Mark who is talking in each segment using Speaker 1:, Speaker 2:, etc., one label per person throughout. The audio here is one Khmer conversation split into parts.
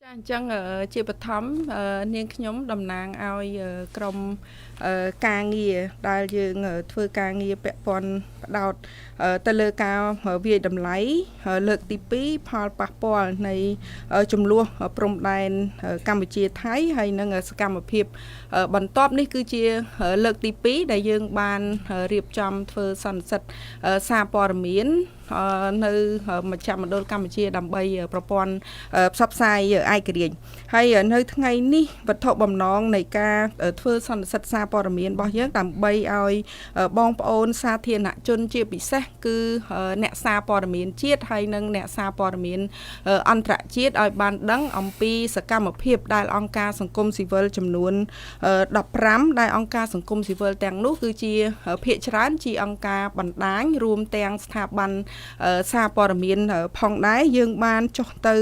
Speaker 1: ចាអញ្ចឹងជាបឋមនាងខ្ញុំតំណាងឲ្យក្រុមការងារដែលយើងធ្វើការងារពាក់ព័ន្ធផ្ដោតទៅលើការវាយតម្លៃលើកទី2ផលប៉ះពាល់នៃចំនួនព្រំដែនកម្ពុជាថៃហើយនិងសកម្មភាពបន្ទាប់នេះគឺជាលើកទី2ដែលយើងបានរៀបចំធ្វើសន្និសីទសារព័ត៌មាននៅមជ្ឈមណ្ឌលកម្ពុជាដើម្បីប្រព័ន្ធផ្សព្វផ្សាយឯករាជ្យហើយនៅថ្ងៃនេះវត្ថុបំណងនៃការធ្វើសន្និសីទសារព័ត៌មានរបស់យើងដើម្បីឲ្យបងប្អូនសាធារណជនជាពិសេសគឺអ្នកសារព័ត៌មានជាតិហើយនិងអ្នកសារព័ត៌មានអន្តរជាតិឲ្យបានដឹងអំពីសកម្មភាពដែលអង្គការសង្គមស៊ីវិលចំនួន15ដែលអង្គការសង្គមស៊ីវិលទាំងនោះគឺជាភាគច្រើនជាអង្គការបណ្ដាញរួមទាំងស្ថាប័នសារព័ត៌មានផងដែរយើងបានចុះទៅ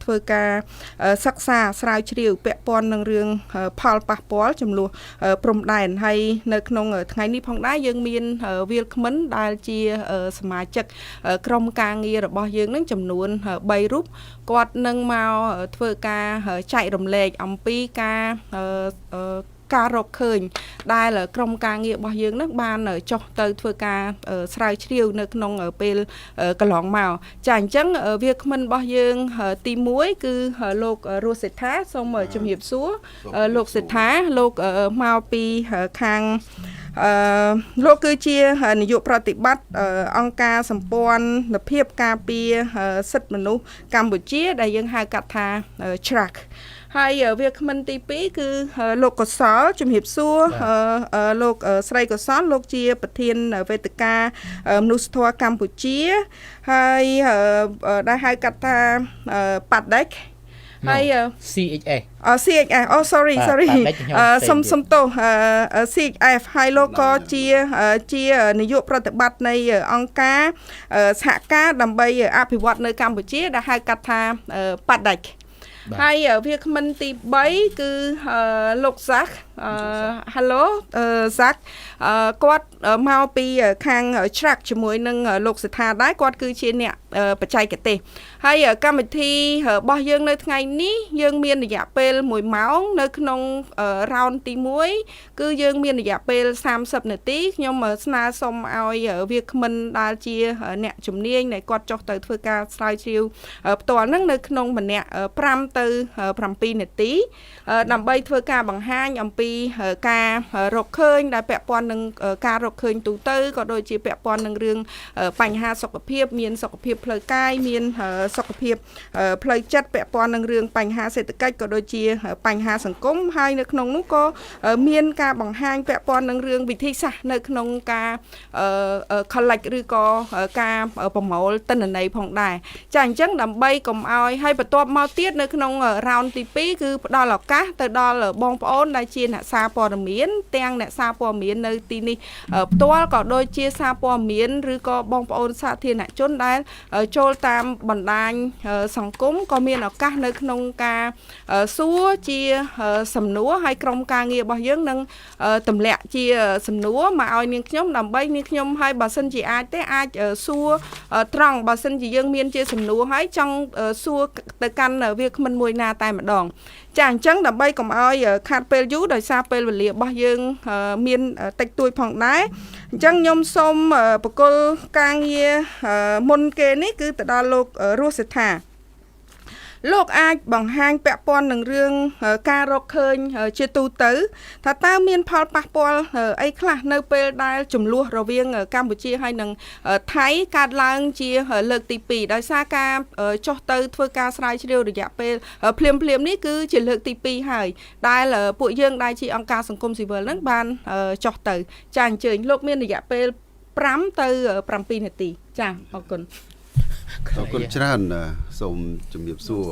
Speaker 1: ធ្វើការសិក្សាស្រាវជ្រាវពាក់ព័ន្ធនឹងរឿងផលប៉ះពាល់ចំនួនព្រំដែនហើយនៅក្នុងថ្ងៃនេះផងដែរយើងមានវាលក្មិនដែលជាសមាជិកក្រុមការងាររបស់យើងនឹងចំនួន3រូបគាត់នឹងមកធ្វើការចែករំលែកអំពីការរកឃើញដែលក្រុមការងាររបស់យើងនឹងបានចុះទៅធ្វើការស្រាវជ្រាវនៅក្នុងពេលកន្លងមកចាអញ្ចឹងវាគ្មិនរបស់យើងទី1គឺលោករស់សេដ្ឋាសូមជំរាបសួរលោកសេដ្ឋាលោកមកពីខាងលោកគឺជានាយកប្រតិបត្តិអង្គការសម្ព័ន្ធភាពការពារសិទ្ធិមនុស្សកម្ពុជាដែលយើងហៅកាត់ថា CHRAC ហើយវាគ្មិនទី2គឺលោកកុសលជំរាបសួរលោកស្រីកុសលលោកជាប្រធានវេទិកាមនុស្សធម៌កម្ពុជាហើយដែលហៅកាត់ថាប៉ាដេកហើយ
Speaker 2: CHS
Speaker 1: CHF sorry សុំទោស CHF ហើយលោកក៏ជានាយកប្រតិបត្តិនៃអង្គការសហការដើម្បីអភិវឌ្ឍនៅកម្ពុជាដែលហៅកាត់ថាប៉ាដេកហើយវាគ្មិនទី3គឺលោកសាក់hello សាក់គាត់មកពីខាង CHRAC ជាមួយនឹងលោកសិដ្ឋាដែរគាត់គឺជាអ្នកបច្ចេកទេសហើយកម្មវិធីរបស់យើងនៅថ្ងៃនេះយើងមានរយៈពេល1ម៉ោងនៅក្នុង round ទី1គឺយើងមានរយៈពេល30នាទីខ្ញុំស្នើសុំឲ្យវាគ្មិនដែលជាអ្នកជំនាញដែលគាត់ចុះទៅធ្វើការស្រាវជ្រាវផ្ទាល់ហ្នឹងនៅក្នុងម្នាក់5ទៅ7នាទីដើម្បីធ្វើការបង្ហាញអំពីការរកឃើញដែលពាក់ព័ន្ធនឹងការរកឃើញទូទៅក៏ដូចជាពាក់ព័ន្ធនឹងរឿងបញ្ហាសុខភាពមានសុខភាពផ្លូវកាយមានសុខភាពផ្លូវចិត្តពាក់ព័ន្ធនឹងរឿងបញ្ហាសេដ្ឋកិច្ចក៏ដូចជាបញ្ហាសង្គមហើយនៅក្នុងនោះក៏មានការបង្ហាញពាក់ព័ន្ធនឹងរឿងវិធីសាស្ត្រនៅក្នុងការ collect ឬក៏ការប្រមូលទិន្នន័យផងដែរចាអញ្ចឹងដើម្បីកុំឲ្យហើយបន្ទាប់មកទៀតនៅក្នុង round ទី2គឺផ្ដល់ឱកាសទៅដល់បងប្អូនដែលជាអ្នកសារព័ត៌មានទាំងអ្នកសារព័ត៌មាននៅទីនេះផ្ទាល់ក៏ដូចជាសារព័ត៌មានឬក៏បងប្អូនសាធារណជនដែលចូលតាមបណ្ដាញសង្គមក៏មានឱកាសនៅក្នុងការសួរជាសំណួរហើយក្រុមការងាររបស់យើងនឹងទម្លាក់ជាសំណួរមកឲ្យនាងខ្ញុំដើម្បីនាងខ្ញុំហើយបើសិនជាអាចទេសួរត្រង់បើសិនជាយើងមានជាសំណួរហើយចង់សួរទៅកាន់វាគ្មិនមួយណាតែម្ដងចាអញ្ចឹងដើម្បីកុំឲ្យខាតពេលយូរដោយសារពេលវេលារបស់យើងមានតិចតួចផងដែរអញ្ចឹងខ្ញុំសូមបកគលការងារមុនគេនេះគឺទៅដល់លោករស់សេដ្ឋាលោកអាចបង្ហាញពាក់ព័ន្ធនឹងរឿងការរកឃើញជាទូទៅថាតើមានផលប៉ះពាល់អីខ្លះនៅពេលដែលចំនួនរវាងកម្ពុជាហើយនិងថៃកើតឡើងជាលើកទី2ដោយសារការចុះទៅធ្វើការស្រាវជ្រាវរយៈពេលភ្លាមនេះគឺជាលើកទី2ហើយដែលពួកយើងដែលជាអង្គការសង្គមស៊ីវិលហ្នឹងបានចុះទៅចាអញ្ជើញលោកមានរយៈពេល5ទៅ7នាទីចាអរគុណ
Speaker 3: អរគុណច្រើនសូមជំរាបសួរ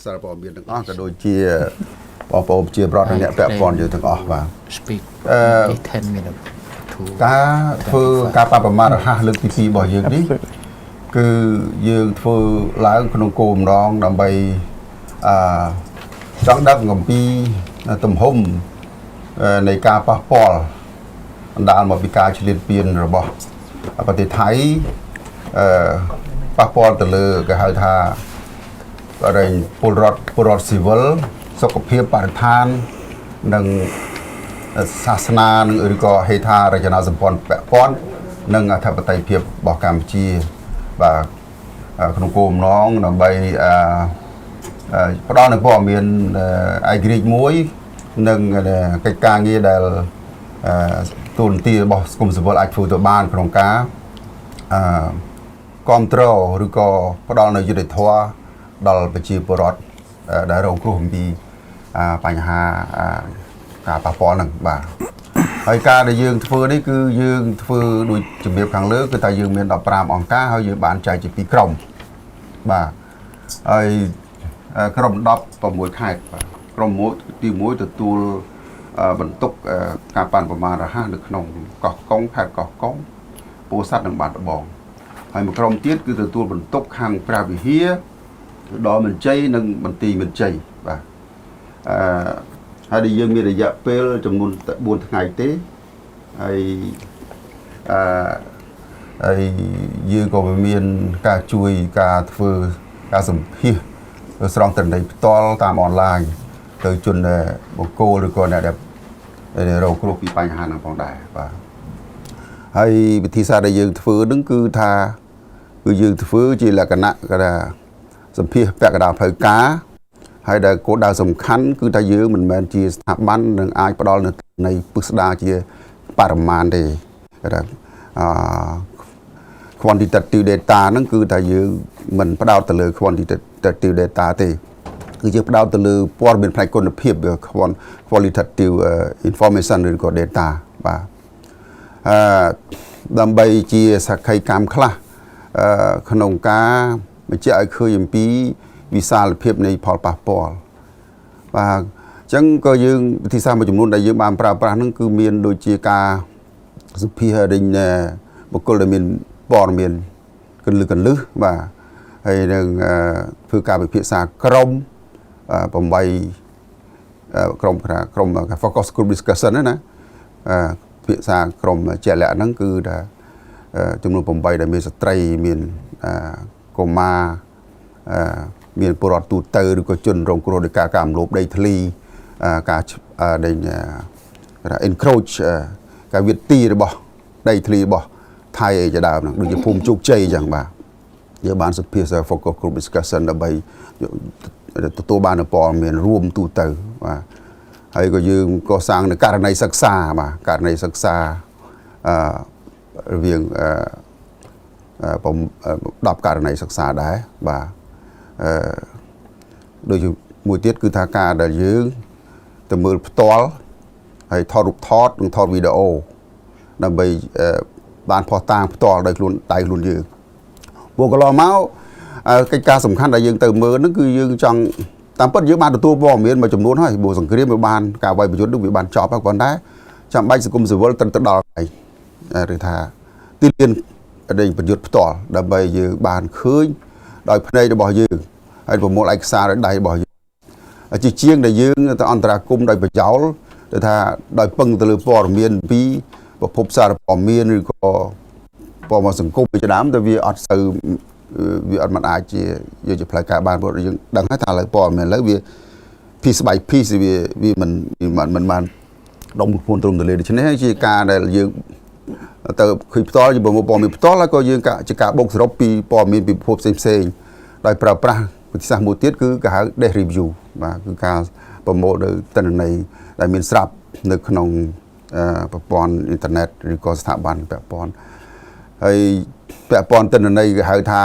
Speaker 3: សារព័ត៌មានទាំងអស់ក៏ដូចជាបងប្អូនជាប្រដ្ឋអ្នកពាក់ព័ន្ធយើងទាំងអស់បាទ
Speaker 2: speak 10 minutes
Speaker 3: ការធ្វើការប៉ះប្រមាថរហ័សលើកទី2របស់យើងនេះគឺយើងធ្វើឡើងក្នុងគោលបំណងដើម្បីចង់ដឹងអំពីទំហំនៃការប៉ះពាល់បណ្ដាលមកពីការឆ្លៀតពៀនរបស់ប្រទេសថៃប៉ះពាល់ទៅលើគេហៅថា อะไรពលរដ្ឋស៊ីវិលសុខភាពបរិស្ថាននិងសាសនានិងឬក៏ហេដ្ឋារចនាសម្ព័ន្ធពាក់ព័ន្ធនិងអធិបតេយ្យភាពរបស់កម្ពុជាបាទក្នុងគោលបំណងដើម្បីផ្ដល់នូវព័ត៌មានឯករាជ្យមួយនិងកិច្ចការងារដែលទូនទីរបស់សង្គមស៊ីវិលអាចធ្វើទៅបានក្នុងការគ្រប់គ្រងឬក៏ផ្ដល់នូវយុត្តិធម៌ដល់ប្រជាពលរដ្ឋដែលរងគ្រោះអំពីបញ្ហាការប៉ះពាល់ហ្នឹងបាទហើយការដែលយើងធ្វើនេះគឺយើងធ្វើដូចជំរាបខាងលើគឺថាយើងមាន15អង្គការហើយយើងបានចែកជា2ក្រុមបាទហើយក្រុម16ខេត្តបាទក្រុមទី1ទទួលបន្ទុកការប៉ាន់ប្រមាណរហ័សនៅក្នុងកោះកុងខេត្តកោះកុងពោធិ៍សាត់និងបាត់ដំបងហើយមួយក្រុមទៀតគឺទទួលបន្ទុកខាងព្រះវិហារដល់មន្ជ័យនិងមន្ទីរមន្ជ័យបាទហើយយើងមានរយៈពេលចំនួន4ថ្ងៃទេហើយយើងក៏មានការជួយការធ្វើការសម្ភាសស្រង់ទិន្នន័យផ្ទាល់តាមអនឡាញទៅជនបង្គោលឬក៏អ្នកដែលរងគ្រោះពីបញ្ហាហ្នឹងផងដែរបាទហើយវិធីសាស្ត្រដែលយើងធ្វើហ្នឹងគឺថាគឺយើងធ្វើជាលក្ខណៈគេថាសម្ភាសពាក់កណ្ដាលផ្លូវការហើយដែលគោលដៅសំខាន់គឺថាយើងមិនមែនជាស្ថាប័ននឹងអាចផ្ដល់នៅពិស្ដារជាបរិមាណទេគេថាquantitative data ហ្នឹងគឺថាយើងមិនផ្ដោតទៅលើ quantitative data ទេគឺយើងផ្ដោតទៅលើព័ត៌មានផ្នែកគុណភាព qualitative information ឬក៏ data បាទដើម្បីជាសក្ខីកម្មខ្លះក្នុងការបញ្ជាក់ឲ្យឃើញអំពីវិសាលភាពនៃផលប៉ះពាល់បាទអញ្ចឹងក៏យើងវិធីសាស្ត្រមួយចំនួនដែលយើងបានប្រើប្រាស់ហ្នឹងគឺមានដូចជាការសម្ភាសរិញបុគ្គលដែលមានព័ត៌មានកន្លឹះបាទហើយនឹងធ្វើការពិភាក្សាក្រុម8ក្រុម focus group discussion ណាពិភាក្សាក្រុមជាក់លាក់ហ្នឹងគឺថាចំនួន8ដែលមានស្ត្រីមានកុមារមានពលរដ្ឋទូទៅឬក៏ជនរងគ្រោះដោយការរំលោភដីធ្លីការដែលencroach ការវិទីរបស់ដីធ្លីរបស់ថៃអីជាដើមហ្នឹងដូចជាភូមិជោគជ័យអញ្ចឹងបាទយើងបានសម្ភាស focus group discussion ដើម្បីទទួលបានព័ត៌មានរួមទូទៅបាទហើយក៏យើងកសាងនៅករណីសិក្សាបាទករណីសិក្សារវាង10ករណីសិក្សាដែរបាទដូចមួយទៀតគឺថាការដែលយើងទៅមើលផ្ទាល់ហើយថតរូបថតនិងថតវីដេអូដើម្បីបានផុសតាងផ្ទាល់ដោយខ្លួនដៃខ្លួនយើងពួកកន្លងមកកិច្ចការសំខាន់ដែលយើងទៅមើលហ្នឹងគឺយើងចង់តាមពិតយើងបានទទួលព័ត៌មានមួយចំនួនហើយព្រោះសង្គ្រាមវាបានការវាយប្រយុទ្ធនឹងវាបានចប់ហើយប៉ុន្តែចាំបាច់សង្គមស៊ីវិលត្រូវទៅដល់ហើយឬថាទីលានដេញប្រយុទ្ធផ្ទាល់ដើម្បីយើងបានឃើញដោយភ្នែករបស់យើងហើយប្រមូលឯកសារដោយដៃរបស់យើងជាជាងដែលយើងទៅអន្តរាគមន៍ដោយប្រយោលទៅថាដោយពឹងទៅលើព័ត៌មានពីប្រភពសារព័ត៌មានឬក៏ព័ត៌មានសង្គមជាដើមតែវាអត់សូវវាអត់មិនអាចជាយកជាផ្លូវការបានព្រោះយើងដឹងហើយថាឥឡូវព័ត៌មានឥឡូវវា piece by piece វាមិនបានដុំខ្លួនត្រឹមទៅលើដូច្នេះជាការដែលយើងទៅឃើញផ្ទាល់ជាប្រមូលព័ត៌មានផ្ទាល់ហើយក៏យើងជាការបូកសរុបពីព័ត៌មានពីពិភពផ្សេងដោយប្រើប្រាស់វិធីសាស្ត្រមួយទៀតគឺគេហៅ desk review បាទគឺការប្រមូលនៅទិន្នន័យដែលមានស្រាប់នៅក្នុងប្រព័ន្ធអ៊ីនធឺណិតឬក៏ស្ថាប័នពាក់ព័ន្ធហើយពាក់ព័ន្ធទិន្នន័យគេហៅថា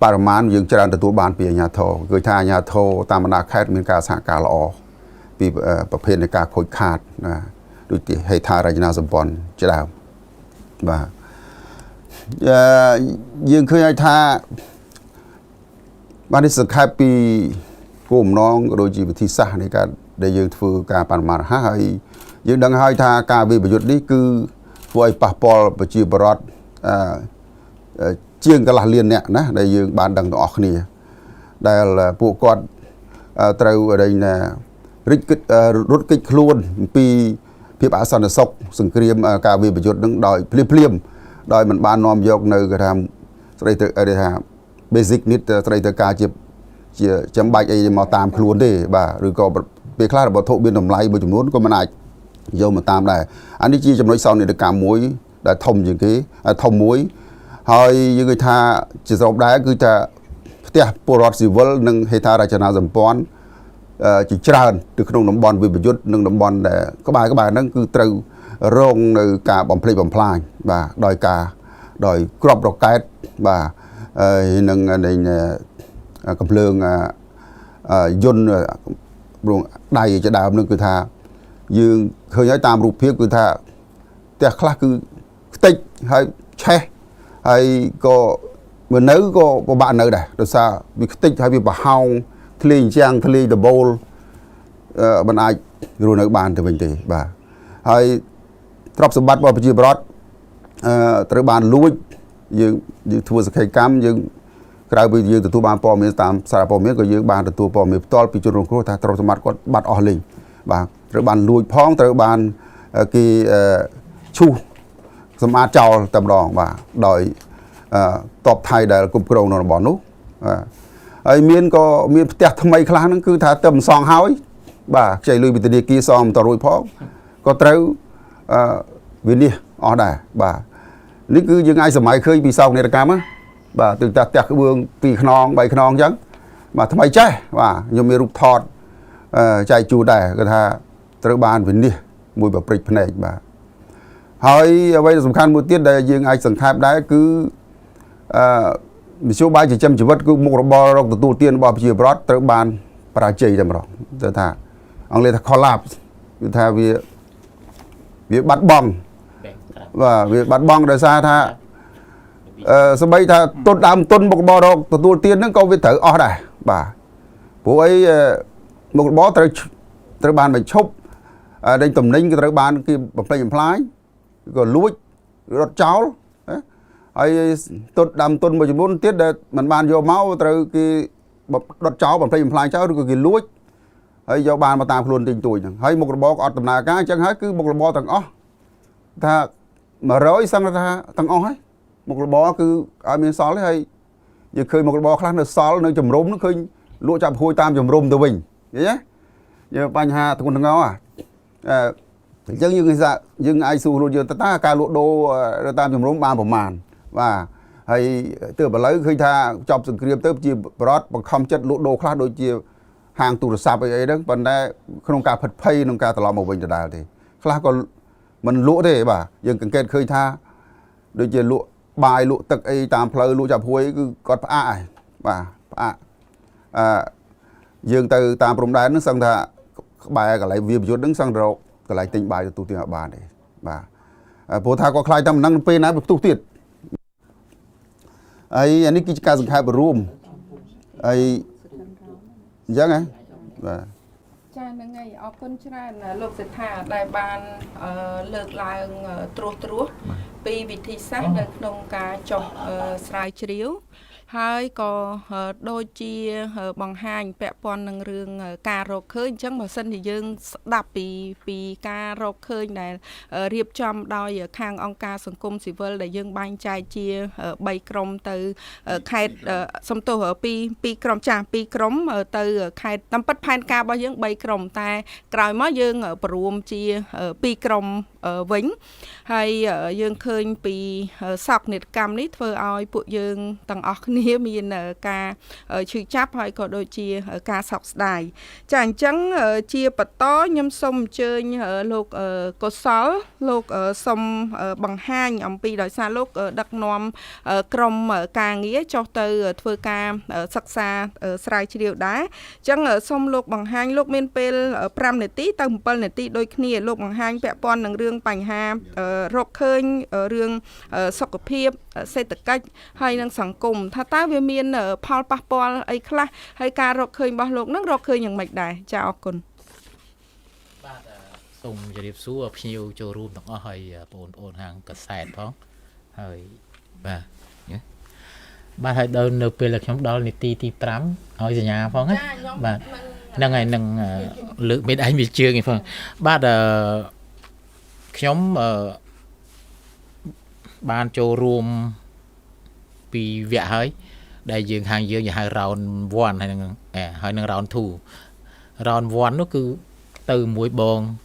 Speaker 3: បរិមាណយើងច្រើនទទួលបានពីអាជ្ញាធរគឺថាអាជ្ញាធរតាមបណ្ដាខេត្តមានការសហការល្អពីប្រភេទនៃការខូចខាតណាដូចជាហេដ្ឋារចនាសម្ព័ន្ធជាដើមបាទយើងឃើញឲ្យថាបាននេះសង្ខេបពីគោលបំណងដូចជាវិធីសាស្ត្រនៃការដែលយើងធ្វើការបរិមាណរហ័សហើយយើងដឹងហើយថាការវិប្រយុទ្ធនេះគឺធ្វើឲ្យប៉ះពាល់ប្រជាពលរដ្ឋជាងកន្លះលានអ្នកណាដែលយើងបានដឹងទាំងអស់គ្នាដែលពួកគាត់ត្រូវរត់គេចខ្លួនពីភាពអសន្តិសុខសង្គ្រាមការវិប្រយុទ្ធនឹងដោយភ្លាមដោយមិនបាននាំយកនៅគេថាស្ដីទៅថា basic need ស្ដីទៅការជា ចាំបាច់អីមកតាមខ្លួនទេបាទឬក៏ពេលខ្លះរបស់ធុមានតម្លៃមួយចំនួនក៏មិនអាចយកមកតាមដែរអានេះជាចំណុចសោកនាដកម្មមួយដែលធំជាងគេធំមួយហើយយើងឃើញថាជាសរុបដែរគឺថាផ្ទះពលរដ្ឋស៊ីវិលនិងហេដ្ឋារចនាសម្ព័ន្ធជាច្រើននៅក្នុងតំបន់វិបយុទ្ធនិងតំបន់ដែលក្បែរហ្នឹងគឺត្រូវរងនៅការបំផ្លិចបំផ្លាញបាទដោយគ្រាប់រ៉ុកែតបាទនឹងកំភ្លើងយន្តរងដៃជាដើមនឹងគឺថាយើងឃើញហើយតាមរូបភាពគឺថាផ្ទះខ្លះគឺខ្ទេចហើយឆេះហើយក៏មិននៅក៏ពិបាកនៅដែរដោយសារវាខ្ទេចហើយវាប្រហោងធ្លាយជាងធ្លាយដបូលមិនអាចរស់នៅបានទៅវិញទេបាទហើយទ្រព្យសម្បត្តិរបស់ប្រជាពលរដ្ឋត្រូវបានលួចយើងធ្វើសកម្មយើងក្រៅពីយើងទទួលបានព័ត៌មានតាមសារព័ត៌មានក៏យើងបានទទួលព័ត៌មានផ្ទាល់ពីជនរងគ្រោះថាទ្រព្យសម្បត្តិគាត់បាត់អស់លេងបាទត្រូវបានលួចផងត្រូវបានគេឈូសសម្អាតចោលតែម្ដងបាទដោយតបថៃដែលគ្រប់គ្រងនៅរបស់នោះហើយមានផ្ទះថ្មីខ្លះហ្នឹងគឺថាទៅមិនសង់ហើយបាទខ្ចីលុយពីធនាគារសងមិនតរួចផងក៏ត្រូវវិនិច្ឆ័យអស់ដែរបាទនេះគឺយើងអាចសម័យឃើញពីសោកនាដកម្មបាទទើបតែផ្ទះក្បឿង2ខ្នង3ខ្នងអញ្ចឹងបាទថ្មីចេះបាទខ្ញុំមានរូបថតចែកជូនដែរគឺថាត្រូវបានវិនិច្ឆ័យមួយប្រព្រឹត្តភ្នែកបាទហើយអ្វីសំខាន់មួយទៀតដែលយើងអាចសង្ខេបដែរគឺវិទ្យុបាយចិញ្ចឹមជីវិតគឺមុខរបររកទទួលទានរបស់ប្រជាពលរដ្ឋត្រូវបានបរាជ័យតែម្ដងទៅថាអង់គ្លេសថា collapse គឺថាវាបាត់បង់បាទវាបាត់បង់ដោយសារថាសម្បីថាទុនដើមទុនមុខរបររកទទួលទានហ្នឹងក៏វាត្រូវអស់ដែរបាទព្រោះអីមុខរបរត្រូវបានបញ្ឈប់ដេញតំណែងក៏ត្រូវបានគេបំផ្លិចបំផ្លាញក៏លួចរត់ចោលហើយទុនដើមទុនមួយចំនួនទៀតដែលមិនបានយកមកត្រូវគេដុតចោលបំផ្លិចបំផ្លាញចោលឬក៏គេលួចហើយយកបានមកតាមខ្លួនទិញទួយហ្នឹងហើយមុខរបរក៏អត់ដំណើរការអញ្ចឹងហើយគឺមុខរបរទាំងអស់ថា100សឹងថាទាំងអស់ហើយមុខរបរគឺឲ្យមានសល់ទេហើយយើងឃើញមុខរបរខ្លះនៅសល់នៅជំរំនោះឃើញលក់ចាប់ហួយតាមជំរំទៅវិញឃើញទេយើងបញ្ហាធ្ងន់ធ្ងរអញ្ចឹងយើងអាចសួរខ្លួនយើងតើការលក់ដូរតាមជំរំបានប្រមាណបាទហើយទើបឥឡូវឃើញថាចប់សង្គ្រាមទៅជាបរដ្ឋបង្ខំចិត្តលក់ដូរខ្លះដូចជាហាងទូរស័ព្ទអីហ្នឹងប៉ុន្តែក្នុងការផិតភ័យក្នុងការត្រឡប់មកវិញដដែលទេខ្លះក៏មិនលក់ទេបាទយើងសង្កេតឃើញថាដូចជាលក់បាយលក់ទឹកអីតាមផ្លូវលក់ចាប់ហួយគឺគាត់ផ្អាកហើយបាទផ្អាកយើងទៅតាមព្រំដែនហ្នឹងសឹងថាក្បែរកន្លែងវាប្រយុទ្ធហ្នឹងសឹងរកកន្លែងទិញបាយទទួលទានអត់បានទេបាទព្រោះថាគាត់ខ្លាចតែមិនដឹងពេលណាវាផ្ទុះទៀតហើយអានេះគឺជាការសង្ខេបរួមហើយអញ្ចឹងហ៎បាទ
Speaker 1: ចាហ្នឹងហើយអរគុណច្រើនលោកសេដ្ឋាដែលបានលើកឡើងត្រួសពីវិធីសាស្ត្រនៅក្នុងការចុះស្រាវជ្រាវហើយក៏ដូចជាបង្ហាញពាក់ព័ន្ធនឹងរឿងការរកឃើញអញ្ចឹងបើសិនជាយើងស្ដាប់ពីការរកឃើញដែលរៀបចំដោយខាងអង្គការសង្គមស៊ីវិលដែលយើងបែងចែកជា3ក្រុមទៅខេត្តសំទោសពីក្រុមចាស់2ក្រុមទៅខេត្តតាមពិតផែនការរបស់យើង3ក្រុមតែក្រោយមកយើងបរួមជា2ក្រុមវិញហើយយើងឃើញពីសោកនាដកម្មនេះធ្វើឲ្យពួកយើងទាំងអស់គ្នាមានការឈឺចាប់ហើយក៏ដូចជាការសោកស្ដាយចាអញ្ចឹងជាបន្តខ្ញុំសូមអញ្ជើញលោកកុសលលោកសូមបង្ហាញអំពីដោយសារលោកដឹកនាំក្រុមការងារចុះទៅធ្វើការសិក្សាស្រាវជ្រាវដែរអញ្ចឹងសូមលោកបង្ហាញលោកមានពេល5នាទីទៅ7នាទីដូចគ្នាលោកបង្ហាញពាក់ព័ន្ធនឹងរឿងបញ្ហារកឃើញរឿងសុខភាពសេដ្ឋកិច្ចហើយនិងសង្គមថាតើវាមានផលប៉ះពាល់អីខ្លះហើយការរកឃើញរបស់លោកនឹងរកឃើញយ៉ាងម៉េចដែរចាអរគុណ
Speaker 2: បាទសូមជម្រាបសួរភ្ញៀវចូលរួមទាំងអស់ហើយបងប្អូនហាងកាសែតផងហើយបាទបាទហើយដល់នៅពេលខ្ញុំដល់នាទីទី5ហើយសញ្ញាផងណាបាទហ្នឹងហើយនឹងលើកមេដៃមានជើងឯងផងបាទខ្ញុំបានចូលរួមពីវគ្គហើយ đại dương hàng dương và hai round one hay năng round two round one nó cứ từ mũi bòn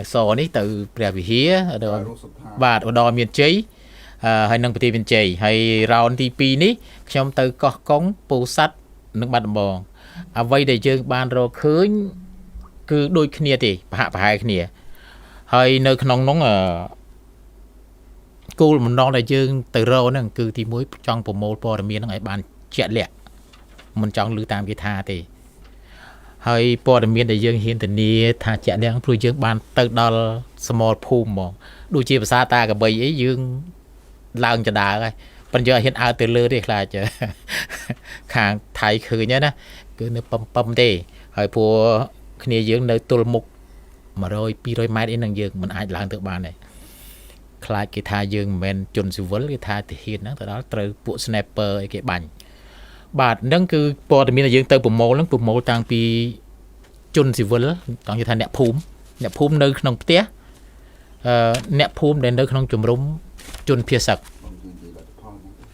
Speaker 2: sò ní từ bè vị hía và đòi miền cháy hay năng bì miền cháy hay round TP ní trong từ có cống bù sắt nước bát bòn vây để dương ban rồi khơi cứ đôi kia thì hạ hai kia hay nơi nông nóng cô mình nói là dương từ rô nó cứ thì muối trong bộ môn bò miền nó bàn chẹt lẹ mình trong lư tam cái tha thì hay bò miền để dương hiến từ nia tha chẹt lẹ rồi dương bàn từ đó small pool mà đôi chia xa ta cả bầy ấy dương lao cho đá rồi bây giờ hiện ao từ lư đi là chờ hàng thái khử nhá nè cứ nó pầm đi hay bùa kia dương nơi tôi mục mà rồi pi rồi mai đến năng dương mình ai làm được bàn này khai cái tha dương men chôn sự vấn cái tha thì hiện đó từ đó từ bộ sniper cái bành bà nâng cứ bỏ thì mình là dương từ bộ mô tăng pi chôn sự vấn còn như tha nẹp phum nơi nông té nẹp phum đến nơi nông chùm rúng chôn phía sặc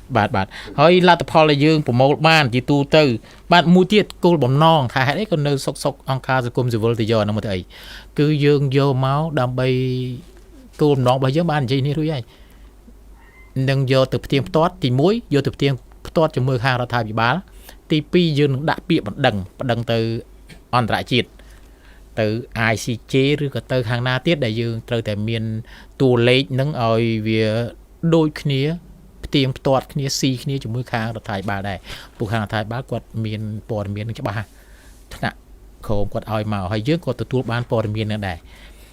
Speaker 2: bạn hỏi là tập là dương bộ mô ban chỉ tu từ bạn mua tiết cô bóng non thà hết còn nơi sọc ông ca rồi cùng sự vấn thì giờ nó mà thấy cứ dương vô máu đam bay cô nó bây giờ ban gì nè thôi vậy đừng vô từ tiền tốt thì muối vô từ tiền tốt cho mưa hàng ra thay bị bá thì pi dương đã bị đằng từ on lại chịt từ ICC rồi cả từ hàng na tiết đại dương từ tại miền tù lấy nâng ơi về đôi kia tiền tốt kia xì kia cho mưa hàng ra thay bà này buộc hàng thay bá quạt miền bò miền cái bà nè khổ quạt oi màu hay dưới quạt từ tua ban bò miền này đây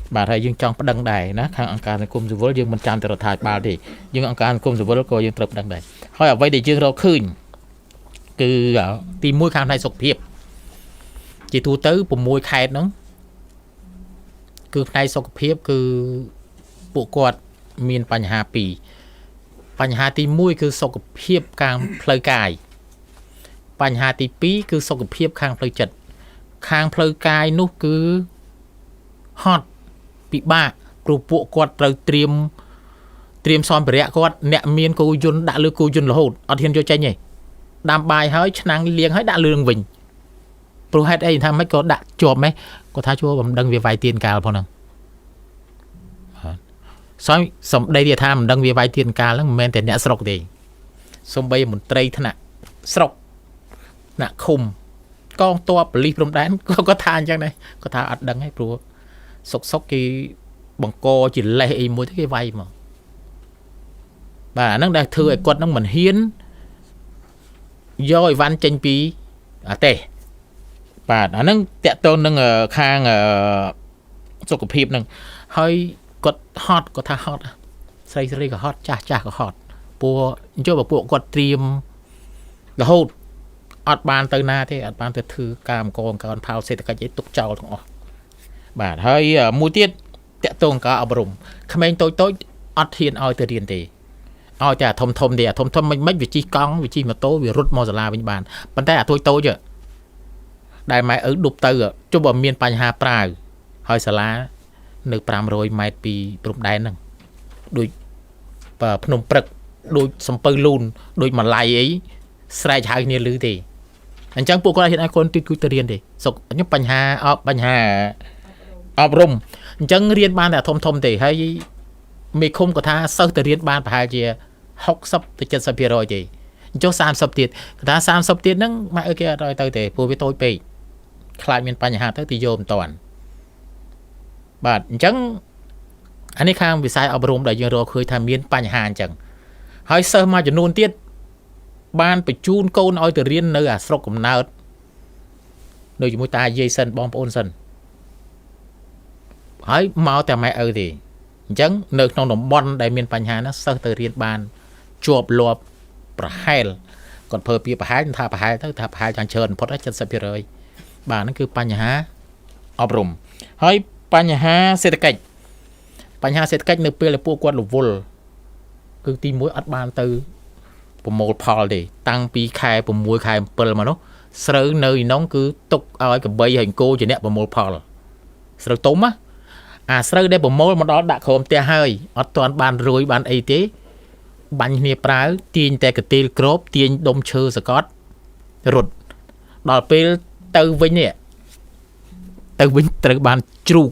Speaker 2: bà thầy dương trong đăng đài nó khangអង្គការសង្គមស៊ីវិលយើងមិនចាំតែរដ្ឋាភិបាលទេយើងអង្គការសង្គមស៊ីវិលក៏យើងត្រូវដឹងដែរហើយអ្វីដែលយើងរកឃើញគឺទី1ខាងផ្នែកសុខភាពជាទូទៅ6ខេត្តហ្នឹងគឺផ្នែកសុខភាពគឺពួកគាត់មានបញ្ហា2បញ្ហាទី1គឺសុខភាពខាងផ្លូវកាយបញ្ហាទី2គឺសុខភាពខាងផ្លូវចិត្តខាងផ្លូវកាយនោះគឺហត់ពិបាកព្រោះពួកគាត់ត្រូវត្រៀមសម្ភារៈគាត់អ្នកមានគោយន្តដាក់លើគោយន្តរហូតអត់ហ៊ានយកចេញទេដាំបាយហើយឆ្នាំងលាងហើយដាក់លឿងវិញព្រោះហេតុអីថាមិនក៏ដាក់ជាប់ម៉េះគាត់ថាជួបំដឹងវាវាយទៀនកាលផងហ្នឹងសំដីវាថាមិនដឹងវាវាយទៀនកាលហ្នឹងមិនមែនតែអ្នកស្រុកទេសំបីមន្ត្រីថ្នាក់ស្រុកថ្នាក់ឃុំកងទ័ពប៉ូលីសព្រំដែនក៏ថាអញ្ចឹងដែរគាត់ថាអត់ដឹងទេព្រោះសុកគេបង្កជាលេសអីមួយទៅគេវាយមកបាទអាហ្នឹងដែលធ្វើឲ្យគាត់ហ្នឹងមិនហ៊ានយកអីវ៉ាន់ចេញពីអាទេសបាទអាហ្នឹងតាក់ទងនឹងខាងសុខភាពហ្នឹងហើយគាត់ហត់គាត់ថាហត់ស្រីក៏ហត់ចាស់ក៏ហត់ពួកអញ្ចឹងពួកគាត់ត្រៀមរហូតអត់បានទៅណាទេអត់បានទៅធ្វើការអង្គកនផោសេដ្ឋកិច្ចអីទុកចោលទាំងអស់បាទហើយមួយទៀតតាក់ទងការអប់រំក្មេងតូចអត់ហ៊ានឲ្យទៅរៀនទេឲ្យតែធំទេធំមិនវាជិះកង់វាជិះម៉ូតូវារត់មកសាលាវិញបានប៉ុន្តែអាតូចដែលម៉ែឪដប់ទៅជុំបើមានបញ្ហាប្រាវហើយសាលានៅ500ម៉ែត្រពីព្រំដែនហ្នឹងដូចភ្នំព្រឹកដូចសំពៅលូនដូចម៉ាឡៃអីស្រែកហៅគ្នាឮទេអញ្ចឹងពួកគាត់ហ៊ានឲ្យកូនគួយទៅរៀនទេសុខខ្ញុំបញ្ហាអប់រំអញ្ចឹងរៀនបានតែធំទេហើយមេឃុំក៏ថាសិស្សទៅរៀនបានប្រហែលជា60ទៅ 70% ទេអញ្ចឹង30ទៀតគាត់ថា30ទៀតហ្នឹងម៉ែអើគេអត់ឲ្យទៅទេព្រោះវាតូចពេកខ្លាចមានបញ្ហាទៅទីយកមិនតាន់បាទអញ្ចឹងអានេះខាងវិស័យអប់រំដែលយើងរកឃើញថាមានបញ្ហាអញ្ចឹងហើយសិស្សមួយចំនួនទៀតបានបញ្ជូនកូនឲ្យទៅរៀននៅអាស្រុកកំណើតនៅជាមួយតាយាយសិនបងប្អូនសិនហើយមកតែម៉ែឪទេអញ្ចឹងនៅក្នុងតំបន់ដែលមានបញ្ហាហ្នឹងសិស្សទៅរៀនបានជាប់លាប់ប្រហែលគាត់ធ្វើពីប្រហែលថាប្រហែលទៅថាប្រហែលយ៉ាងច្រើនបំផុត 70% បាទហ្នឹងគឺបញ្ហាអប់រំហើយបញ្ហាសេដ្ឋកិច្ចនៅពេលដែលពួកគាត់រវល់គឺទី1អត់បានទៅប្រមូលផលទេតាំងពីខែ6ខែ7មកនោះស្រូវនៅក្នុងគឺទុកឲ្យកបីហើយគោជាអ្នកប្រមូលផលស្រូវទុំណាអាស្រូវដែលប្រមូលមកដល់ដាក់ក្រោមផ្ទះហើយអត់ទាន់បានរួយបានអីទេ បាញ់គ្នាប្រើទាញតែកទេលក្របទាញដុំឈើសកត់រត់ដល់ពេលទៅវិញនេះទៅវិញត្រូវបានជ្រូក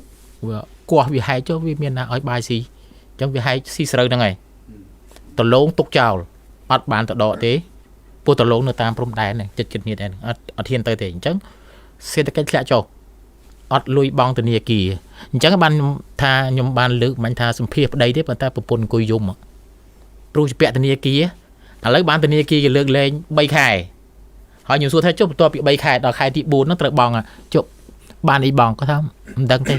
Speaker 2: កោះវាហែកចុះវាមានណាឲ្យបាយស៊ីអញ្ចឹងវាហែកស៊ីស្រូវហ្នឹងហើយតលងទុកចោលអត់បានទៅដកទេពោះតលងនៅតាមព្រំដែនហ្នឹងចិត្តគ្នាដែរអត់ហ៊ានទៅទេអញ្ចឹងសេដ្ឋកិច្ចធ្លាក់ចុះអត់លុយបង់ធនាគារអញ្ចឹងបានថាខ្ញុំបានលើកមិញថាសម្ភារប្តីទេប៉ុន្តែប្រពន្ធអង្គុយយំព្រោះជាពាក់ធនាគារឥឡូវបានធនាគារគេលើកលែង3ខែហើយខ្ញុំសួរថាចុះបន្ទាប់ពី3ខែដល់ខែទី4ហ្នឹងត្រូវបង់ចុះបានអីបង់គាត់ថាមិនដឹងទេ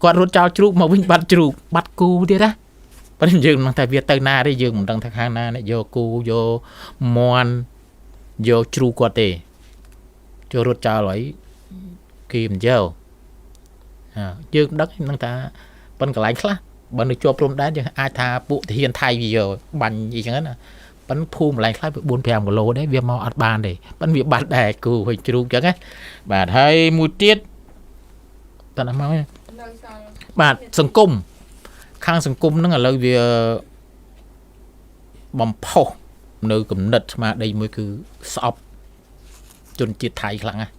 Speaker 2: គាត់រត់ចោលជ្រូកមកវិញបាត់ជ្រូកបាត់គូទៀតណាប៉ុន្តែយើងមិនតែវាទៅណាទេយើងមិនដឹងថាខាងណាយកគូយកមន់យកជ្រូកគាត់ទេចូលរត់ចោលហើយគេមិនយកយើងដឹងនឹងថាប៉ុនកន្លែងខ្លះបើនៅជាប់ព្រំដែនយើងអាចថាពួកទាហានថៃវាយកបាញ់អីចឹងណាប៉ុន្តែភូមិកន្លែងខ្លះវា4-5 គីឡូដែរវាមកអត់បានទេប៉ុន្តែវាបាត់ដែរគូហើយជ្រូកចឹងណាបាទហើយមួយទៀតតើណាមកបាទសង្គមខាងសង្គមហ្នឹងឥឡូវវាបំផុសនៅគំនិតស្មារតីមួយគឺស្អប់ជនជាតិថៃខ្លាំងណាស់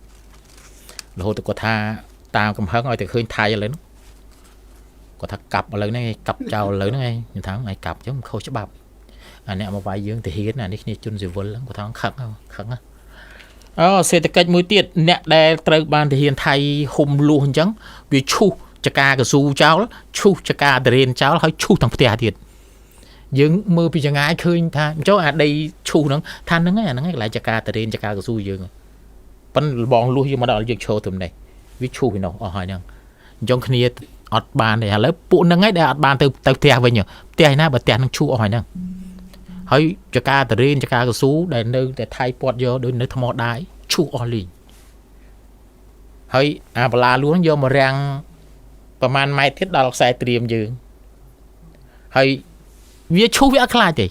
Speaker 2: រហូតទៅគាត់ថាតាមកំហឹងឲ្យតែឃើញថៃឥឡូវហ្នឹងគាត់ថាកាប់ឥឡូវហ្នឹងឯងកាប់ចោលឥឡូវហ្នឹងឯងខ្ញុំថាឯងកាប់ចឹងខុសច្បាប់អាអ្នកមកវាយយើងទៅហ៊ានអានេះគ្នាជនស៊ីវិលគាត់ថាខឹងណាសេដ្ឋកិច្ចមួយទៀតអ្នកដែលត្រូវបានទាហានថៃហុំលួសអញ្ចឹងវាឈូសចកាកស៊ូចោលឈូសចកាតរេនចោលហើយឈូសទាំងផ្ទះទៀតយើងមើលពីចង្ងាយឃើញថាចុះអាដីឈូសហ្នឹងថាហ្នឹងឯងអាហ្នឹងឯងកន្លែងចកាតរេនចកាកស៊ូយើងប៉ុន្តែបងលួសយើងមកដល់យើងឈរទៅនេះវាឈូសឯនោះអស់ហើយហ្នឹងអញ្ចឹងគ្នាអត់បានទេឥឡូវពួកហ្នឹងឯងដែលអត់បានទៅផ្ទះវិញផ្ទះឯណាបើផ្ទះហ្នឹងឈូសអស់ហើយហ្នឹងហើយចកាតរេនចកាកស៊ូដែលនៅតែថៃពាត់យកដូចនៅថ្មដាយឈូសអស់លីងហើយអាបលាលួនយកមករាំងប្រហែលម៉ែត្រទៀតដល់ខ្សែត្រៀមយើងហើយវាឈូសវាអត់ខ្លាចទេ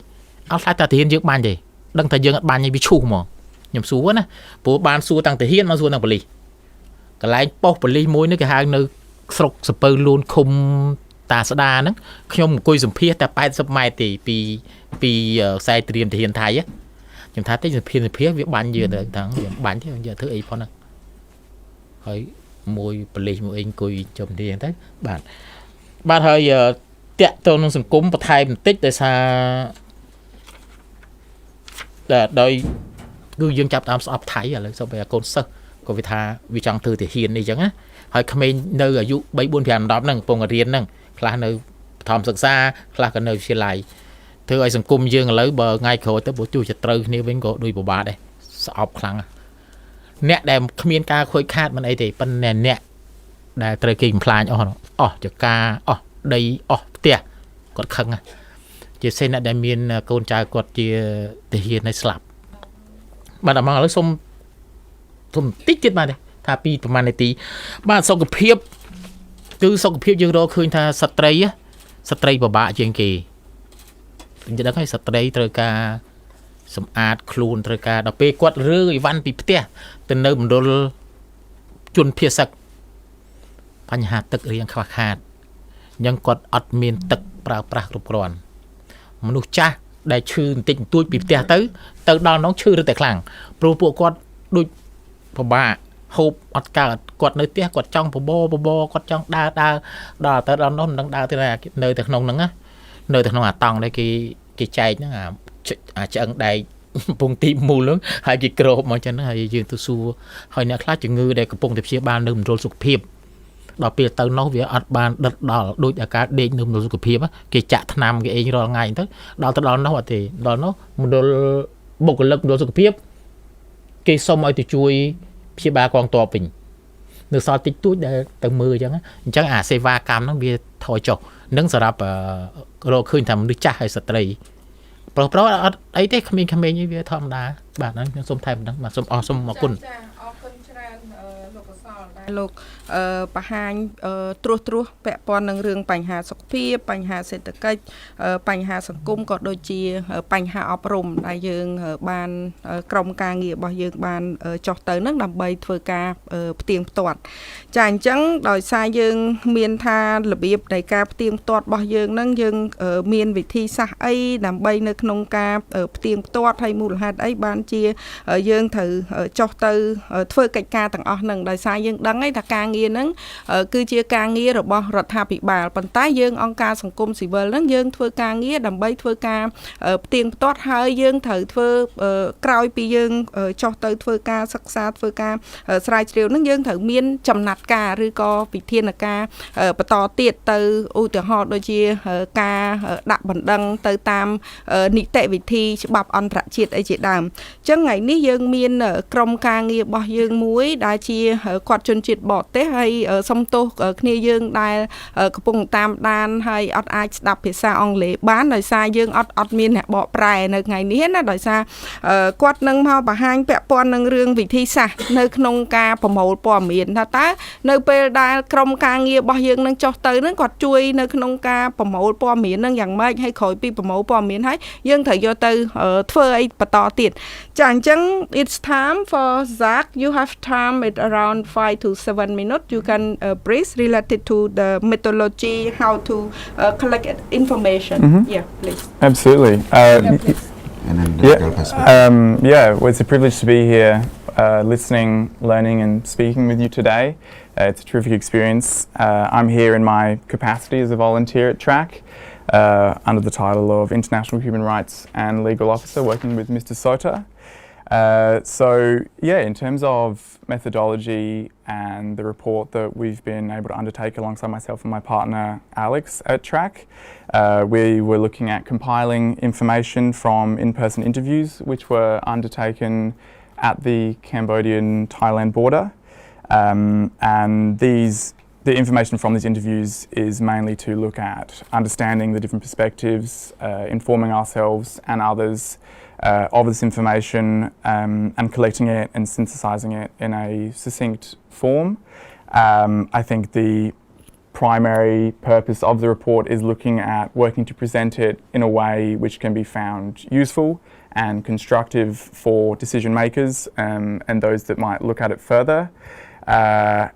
Speaker 2: អត់ខ្លាចតែទាហានយើងបាញ់ទេដឹងតែយើងអត់បាញ់ទេវាឈូសហ្មងខ្ញុំសួរណាព្រោះបានសួរតាំងទាហានមកសួរតាំងប៉ូលីសកន្លែងប៉ុស្តិ៍ប៉ូលីសមួយនេះគេហៅនៅស្រុកសពៅលួនឃុំតាស្ដាហ្នឹងខ្ញុំអង្គុយសម្ភាសតែ80ម៉ែត្រទេពីខ្សែត្រៀមទាហានថៃខ្ញុំថាតិចសម្ភាសវាបាញ់យើងទៅតាំងយើងបាញ់ទេយើងធ្វើអីផងហ្នឹងហើយមួយប៉ូលីសមួយអីអង្គុយជុំគ្នាអញ្ចឹងទៅបាទហើយតាក់ទងនឹងសង្គមបន្ថែមបន្តិចដោយសារដោយគឺយើងចាប់តាមស្អប់ថៃឥឡូវសូម្បីតែកូនសិស្សក៏វាថាវាចង់ធ្វើទាហាននេះអញ្ចឹងណាហើយក្មេងនៅអាយុ3 4 5 10ហ្នឹងកំពុងរៀនហ្នឹងខ្លះនៅបឋមសិក្សាខ្លះក៏នៅវិទ្យាល័យធ្វើឲ្យសង្គមយើងឥឡូវបើថ្ងៃក្រោយទៅបើជួចត្រូវគ្នាវិញក៏ដូចពិបាកដែរស្អប់ខ្លាំងអ្នកដែលគ្មានការខូចខាតមិនអីទេប៉ុន្តែអ្នកដែលត្រូវគេបំផ្លាញអស់ចកាអស់ដីអស់ផ្ទះគាត់ខឹងជាសេអ្នកដែលមានកូនចៅគាត់ជាទាហានហើយស្លាប់បាទអមឥឡូវសុំតិចទៀតបាទថាពីប្រហែលនាទីបាទសុខភាពគឺសុខភាពយើងរកឃើញថាស្ត្រីពិបាកជាងគេខ្ញុំដឹងហើយស្ត្រីត្រូវការសម្អាតខ្លួនត្រូវការដល់ពេលគាត់រើអីវ៉ាន់ពីផ្ទះទៅនៅមណ្ឌលជនភៀសសឹកបញ្ហាទឹករៀងខ្វះខាតអញ្ចឹងគាត់អត់មានទឹកប្រើប្រាស់គ្រប់គ្រាន់មនុស្សចាស់ដែលឈឺបន្តិចបន្តួចពីផ្ទះទៅដល់នោះឈឺរឹតតែខ្លាំងព្រោះពួកគាត់ដូចពិបាកហូបអត់កើតគាត់នៅផ្ទះគាត់ចង់បបគាត់ចង់ដើរដល់ទៅដល់នោះមិនដឹងដើរទៅណានៅតែក្នុងហ្នឹងណានៅតែក្នុងអាតង់ដែលគេចែកហ្នឹងអាឆ្អឹងដែកពងទីមូលហ្នឹងហើយគេក្របមកចឹងហ្នឹងហើយយើងទៅសួរហើយអ្នកខ្លះជំងឺដែលកំពុងតែព្យាបាលនៅមណ្ឌលសុខភាពដល់ពេលទៅនោះវាអត់បានដិតដល់ដូចអាការដេកនៅមណ្ឌលសុខភាពគេចាក់ថ្នាំគេអីរាល់ថ្ងៃទៅដល់នោះអត់ទេដល់នោះមណ្ឌលបុគ្គលិកមណ្ឌលសុខភាពគេសុំឲ្យទៅជួយព្យាបាលកងទ័ពវិញនៅសល់តិចតួចដែលទៅមើលអញ្ចឹងអាសេវាកម្មហ្នឹងវាថយចុះនឹងសម្រាប់រកឃើញថាមនុស្សចាស់ហើយស្ត្រីប្រុសអត់អីទេក្មេងៗវាធម្មតាបាទហ្នឹងខ្ញុំសូមថែមហ្នឹងបាទសូមអរគុណ
Speaker 1: ចាអរគុណច្រើនលោកកសលដែរ លោកបង្ហាញត្រួសពាក់ព័ន្ធនឹងរឿងបញ្ហាសុខភាពបញ្ហាសេដ្ឋកិច្ចបញ្ហាសង្គមក៏ដូចជាបញ្ហាអប់រំដែលយើងបានក្រុមការងាររបស់យើងបានចុះទៅនឹងដើម្បីធ្វើការផ្ទៀងផ្ទាត់ចាអញ្ចឹងដោយសារយើងមានថារបៀបនៃការផ្ទៀងផ្ទាត់របស់យើងនឹងយើងមានវិធីសាស្ត្រអីដើម្បីនៅក្នុងការផ្ទៀងផ្ទាត់ហើយមូលហេតុអីបានជាយើងត្រូវចុះទៅធ្វើកិច្ចការទាំងអស់នឹងដោយសារយើងដឹងហើយថាការងារហ្នឹងគឺជាការងាររបស់រដ្ឋាភិបាលប៉ុន្តែយើងអង្គការសង្គមស៊ីវិលហ្នឹងយើងធ្វើការងារដើម្បីធ្វើការផ្ទៀងផ្ទាត់ហើយយើងត្រូវធ្វើក្រោយពីយើងចុះទៅធ្វើការសិក្សាធ្វើការស្រាវជ្រាវហ្នឹងយើងត្រូវមានចំណាត់ការឬក៏វិធានការបន្តទៀតទៅឧទាហរណ៍ដូចជាការដាក់បណ្ដឹងទៅតាមនីតិវិធីច្បាប់អន្តរជាតិអីជាដើមអញ្ចឹងថ្ងៃនេះយើងមានក្រុមការងាររបស់យើងមួយដែលជាគាត់ជនជាតិបរទេសហើយសុំទោសគ្នាយើងដែលកំពុងតាមដានហើយអត់អាចស្ដាប់ភាសាអង់គ្លេសបានដោយសារយើងអត់មានអ្នកបកប្រែនៅថ្ងៃនេះណាដោយសារគាត់នឹងមកបង្ហាញពាក់ព័ន្ធនឹងរឿងវិធីសាស្ត្រនៅក្នុងការប្រមូលព័ត៌មានថាតើនៅពេលដែលក្រុមការងាររបស់យើងនឹងចុះទៅនឹងគាត់ជួយនៅក្នុងការប្រមូលព័ត៌មាននឹងយ៉ាងម៉េចហើយក្រោយពីប្រមូលព័ត៌មានហើយយើងត្រូវយកទៅធ្វើអីបន្តទៀតចាអញ្ចឹង it's time for Zach you have time at around 5 to 7 minutes you can brief related to the methodology how to collect information yeah please
Speaker 4: absolutely
Speaker 3: and then
Speaker 4: well, it's a privilege to be here listening learning and speaking with you today. It's a terrific experience. I'm here in my capacity as a volunteer at TRAC under the title of International Human Rights and Legal Officer working with Mr. Sota. So yeah, in terms of methodology and the report that we've been able to undertake alongside myself and my partner Alex at TRAC, we were looking at compiling information from in-person interviews which were undertaken at the Cambodian-Thailand border. And the information from these interviews is mainly to look at understanding the different perspectives, informing ourselves and others of this information and collecting it and synthesizing it in a succinct form. I think the primary purpose of the report is looking at working to present it in a way which can be found useful and constructive for decision makers and those that might look at it further.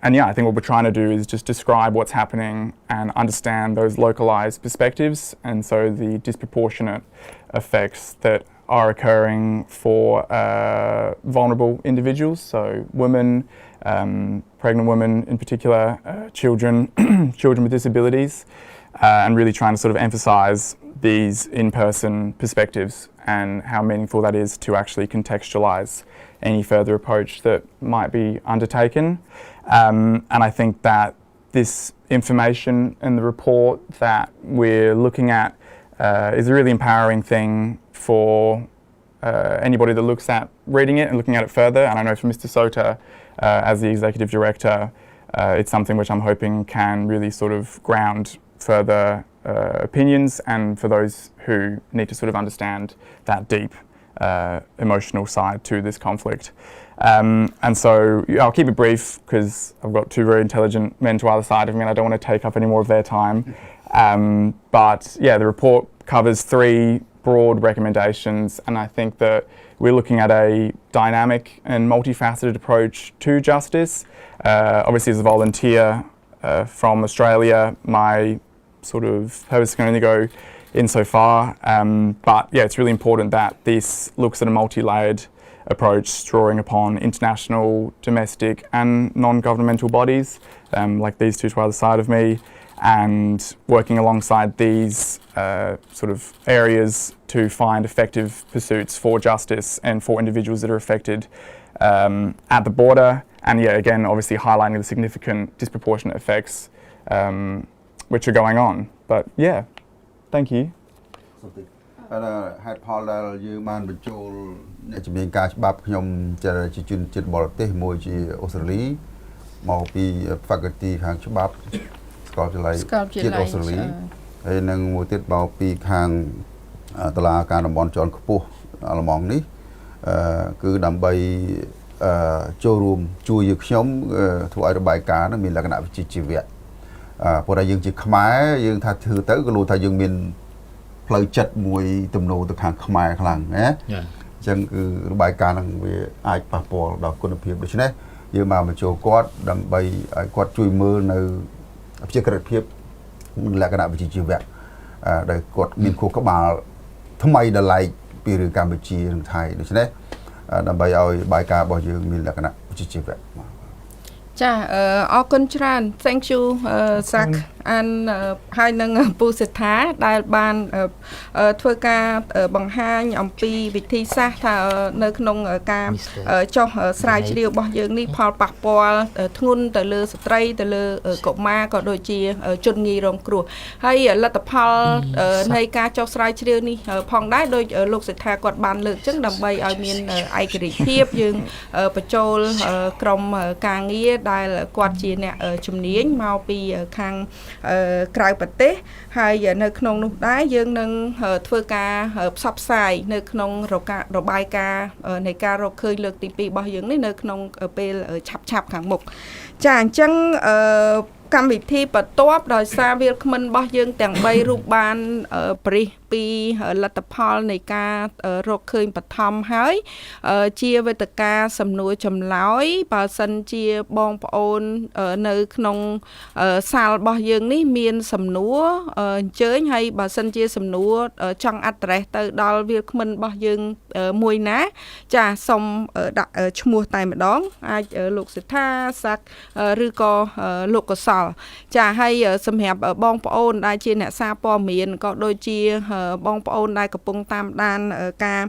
Speaker 4: And yeah, I think what we're trying to do is just describe what's happening and understand those localized perspectives and so the disproportionate effects that are occurring for vulnerable individuals, so women, pregnant women in particular, children, children with disabilities, and really trying to sort of emphasize these in-person perspectives and how meaningful that is to actually contextualize any further approach that might be undertaken. And I think that this information and the report that we're looking at is a really empowering thing for anybody that looks at reading it and looking at it further. And I know for Mr. Sota, as the Executive Director, it's something which I'm hoping can really sort of ground further opinions and for those who need to sort of understand that deep emotional side to this conflict. And so I'll keep it brief because I've got two very intelligent men to either side of me and I don't want to take up any more of their time. But yeah, the report covers 3 broad recommendations and I think that we're looking at a dynamic and multifaceted approach to justice. Obviously as a volunteer from Australia, my sort of purpose can only go in so far, but yeah, it's really important that this looks at a multi-layered approach drawing upon international, domestic and non-governmental bodies like these two to either side of me and working alongside these sort of areas to find effective pursuits for justice and for individuals that are affected at the border and yeah, again obviously highlighting the significant disproportionate effects which are going on. But yeah, thank you.
Speaker 3: ហេតុផលដែលយើងបានបញ្ចូលអ្នកជំនាញការច្បាប់ខ្ញុំជាជនជាតិបរទេសមួយជាអូស្ត្រាលីមកពី faculty ខាងច្បាប់សាកលវិទ្យាល័យជាតិអូស្ត្រាលីហើយនឹងមួយទៀតមកពីខាងតុលាការតំបន់ជាន់ខ្ពស់អាល្លឺម៉ង់នេះគឺដើម្បី ចូលរួមជួយយើងខ្ញុំធ្វើឲ្យរបាយការណ៍នឹងមានលក្ខណៈវិជ្ជាជីវៈព្រោះតែយើងជាខ្មែរយើងថាធ្វើទៅក៏លោកថាយើងមានផ្លូវចិត្តមួយទំនោរទៅខាងខ្មែរខ្លាំងណាអញ្ចឹងគឺរបាយការណ៍នឹងវាអាចប៉ះពាល់ដល់គុណភាពដូច្នេះយើងមកបញ្ចូលគាត់ដើម្បីឲ្យគាត់ជួយមើលនៅជាក្រិតភាពលក្ខណៈវិជ្ជាជីវៈដែលគាត់មានខួរក្បាលថ្មីដល់ឡែកពីរឿងកម្ពុជានិងថៃដូច្នេះដើម្បីឲ្យបាយការណ៍របស់យើងមានលក្ខណៈវិជ្ជាជីវៈ
Speaker 1: ចាអរគុណច្រើន thank you សាក់អានហើយនឹងពូសិដ្ឋាដែលបានធ្វើការបង្ហាញអំពីវិធីសាស្ត្រថានៅក្នុងការចុះស្រាវជ្រាវរបស់យើងនេះផលប៉ះពាល់ធ្ងន់ទៅលើស្ត្រីទៅលើកុមារក៏ដូចជាជនងាយរងគ្រោះហើយលទ្ធផលនៃការចុះស្រាវជ្រាវនេះផងដែរដោយលោកសិដ្ឋាគាត់បានលើកចឹងដើម្បីឲ្យមានឯករាជ្យភាពយើងបញ្ចូលក្រុមការងារដែលគាត់ជាអ្នកជំនាញមកពីខាងក្រៅប្រទេសហើយនៅក្នុងនោះដែរយើងនឹងធ្វើការផ្សព្វផ្សាយនៅក្នុងរបាយការណ៍នៃការរកឃើញលើកទី2របស់យើងនេះនៅក្នុងពេលឆាប់ខាងមុខចាអញ្ចឹងកម្មវិធីបន្ទាប់ដោយសារវាគ្មិនរបស់យើងទាំង3រូបបានប្រិះពីលទ្ធផលនៃការរកឃើញបឋមហើយជាវេទិកាសំណួរចម្លើយបើសិនជាបងប្អូននៅក្នុងសាលរបស់យើងនេះមានសំណួរអញ្ជើញហើយបើសិនជាសំណួរចង់ address ទៅដល់វាគ្មិនរបស់យើងមួយណាចាសូមដាក់ឈ្មោះតែម្ដងអាចលោកសិដ្ឋាសាក់ឬក៏លោកកសលចាហើយសម្រាប់បងប្អូនដែលជាអ្នកសារព័ត៌មានក៏ដូចជាបងប្អូនដែលកំពុងតាមដានការ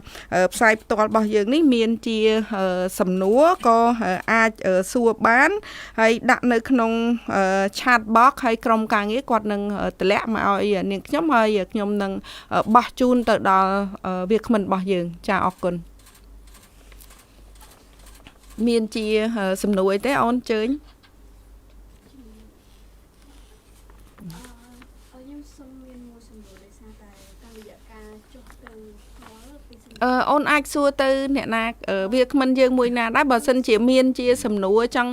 Speaker 1: ផ្សាយផ្ទាល់របស់យើងនេះមានជាសំណួរក៏អាចសួរបានហើយដាក់នៅក្នុង chat box ហើយក្រុមការងារគាត់នឹងតម្លាក់មកឲ្យនាងខ្ញុំហើយខ្ញុំនឹងបោះជូនទៅដល់វាគ្មិនរបស់យើងចាអរគុណមានជាសំណួរអីទេអូនជើញអូនអាចសួរទៅអ្នកណាវាគ្មិនយើងមួយណាដែរបើសិនជាមានជាសំណួរចង់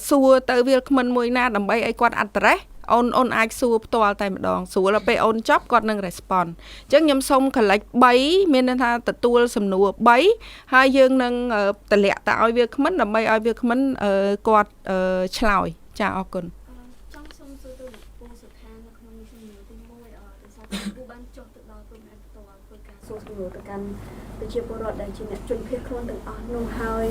Speaker 1: សួរទៅវាគ្មិនមួយណាដើម្បីឲ្យគាត់ address អូនអាចសួរផ្ទាល់តែម្ដងស្រួលដល់ពេលអូនចប់គាត់នឹង respond អញ្ចឹងខ្ញុំសូម collect 3មានន័យថាទទួលសំណួរ3ហើយយើងនឹងតម្លាក់ទៅឲ្យវាគ្មិនដើម្បីឲ្យវាគ្មិនគាត់ឆ្លើយចាអរគុណ
Speaker 5: ចង់សូមសួរទៅពូសុខានៅក្នុងសំណួរទី1ដោយសារពូបានចុះទៅដល់ព្រំដែនផ្ទាល់ធ្វើការសួរសំណួរទៅកាន់ប្រជាពលរដ្ឋដែលជាអ្នកជនភៀសខ្លួនទាំងអស់នោះហើយ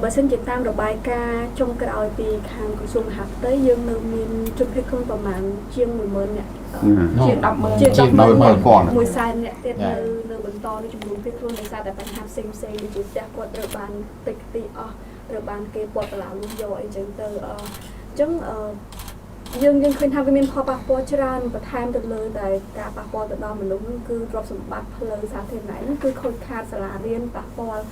Speaker 5: បើសិនជាតាមរបាយការណ៍ចុងក្រោយពីខាងក្រសួងមហាផ្ទៃយើងនៅមានជនភៀសខ្លួនប្រមាណជាង 100,000 នាក់ជាង 10,000 ជាង 10,000 មួយសែនអ្នកទៀតនៅបន្តនៅចំនួនភៀសខ្លួនដោយសារតែបញ្ហាផ្សេងដូចជាផ្ទះគាត់ត្រូវបានពេកទីអស់ត្រូវបានគេពាត់បលាលួចយកអីចឹងទៅអញ្ចឹងយើងឃើញថាវាមានផលប៉ះពាល់ច្រើនបន្ថែមទៅលើតែការប៉ះពាល់ទៅដល់មនុស្សនោះគឺទ្រព្យសម្បត្តិផ្លូវសាធារណៈនោះគឺខូចខាតសាលារៀនប៉ះពាល់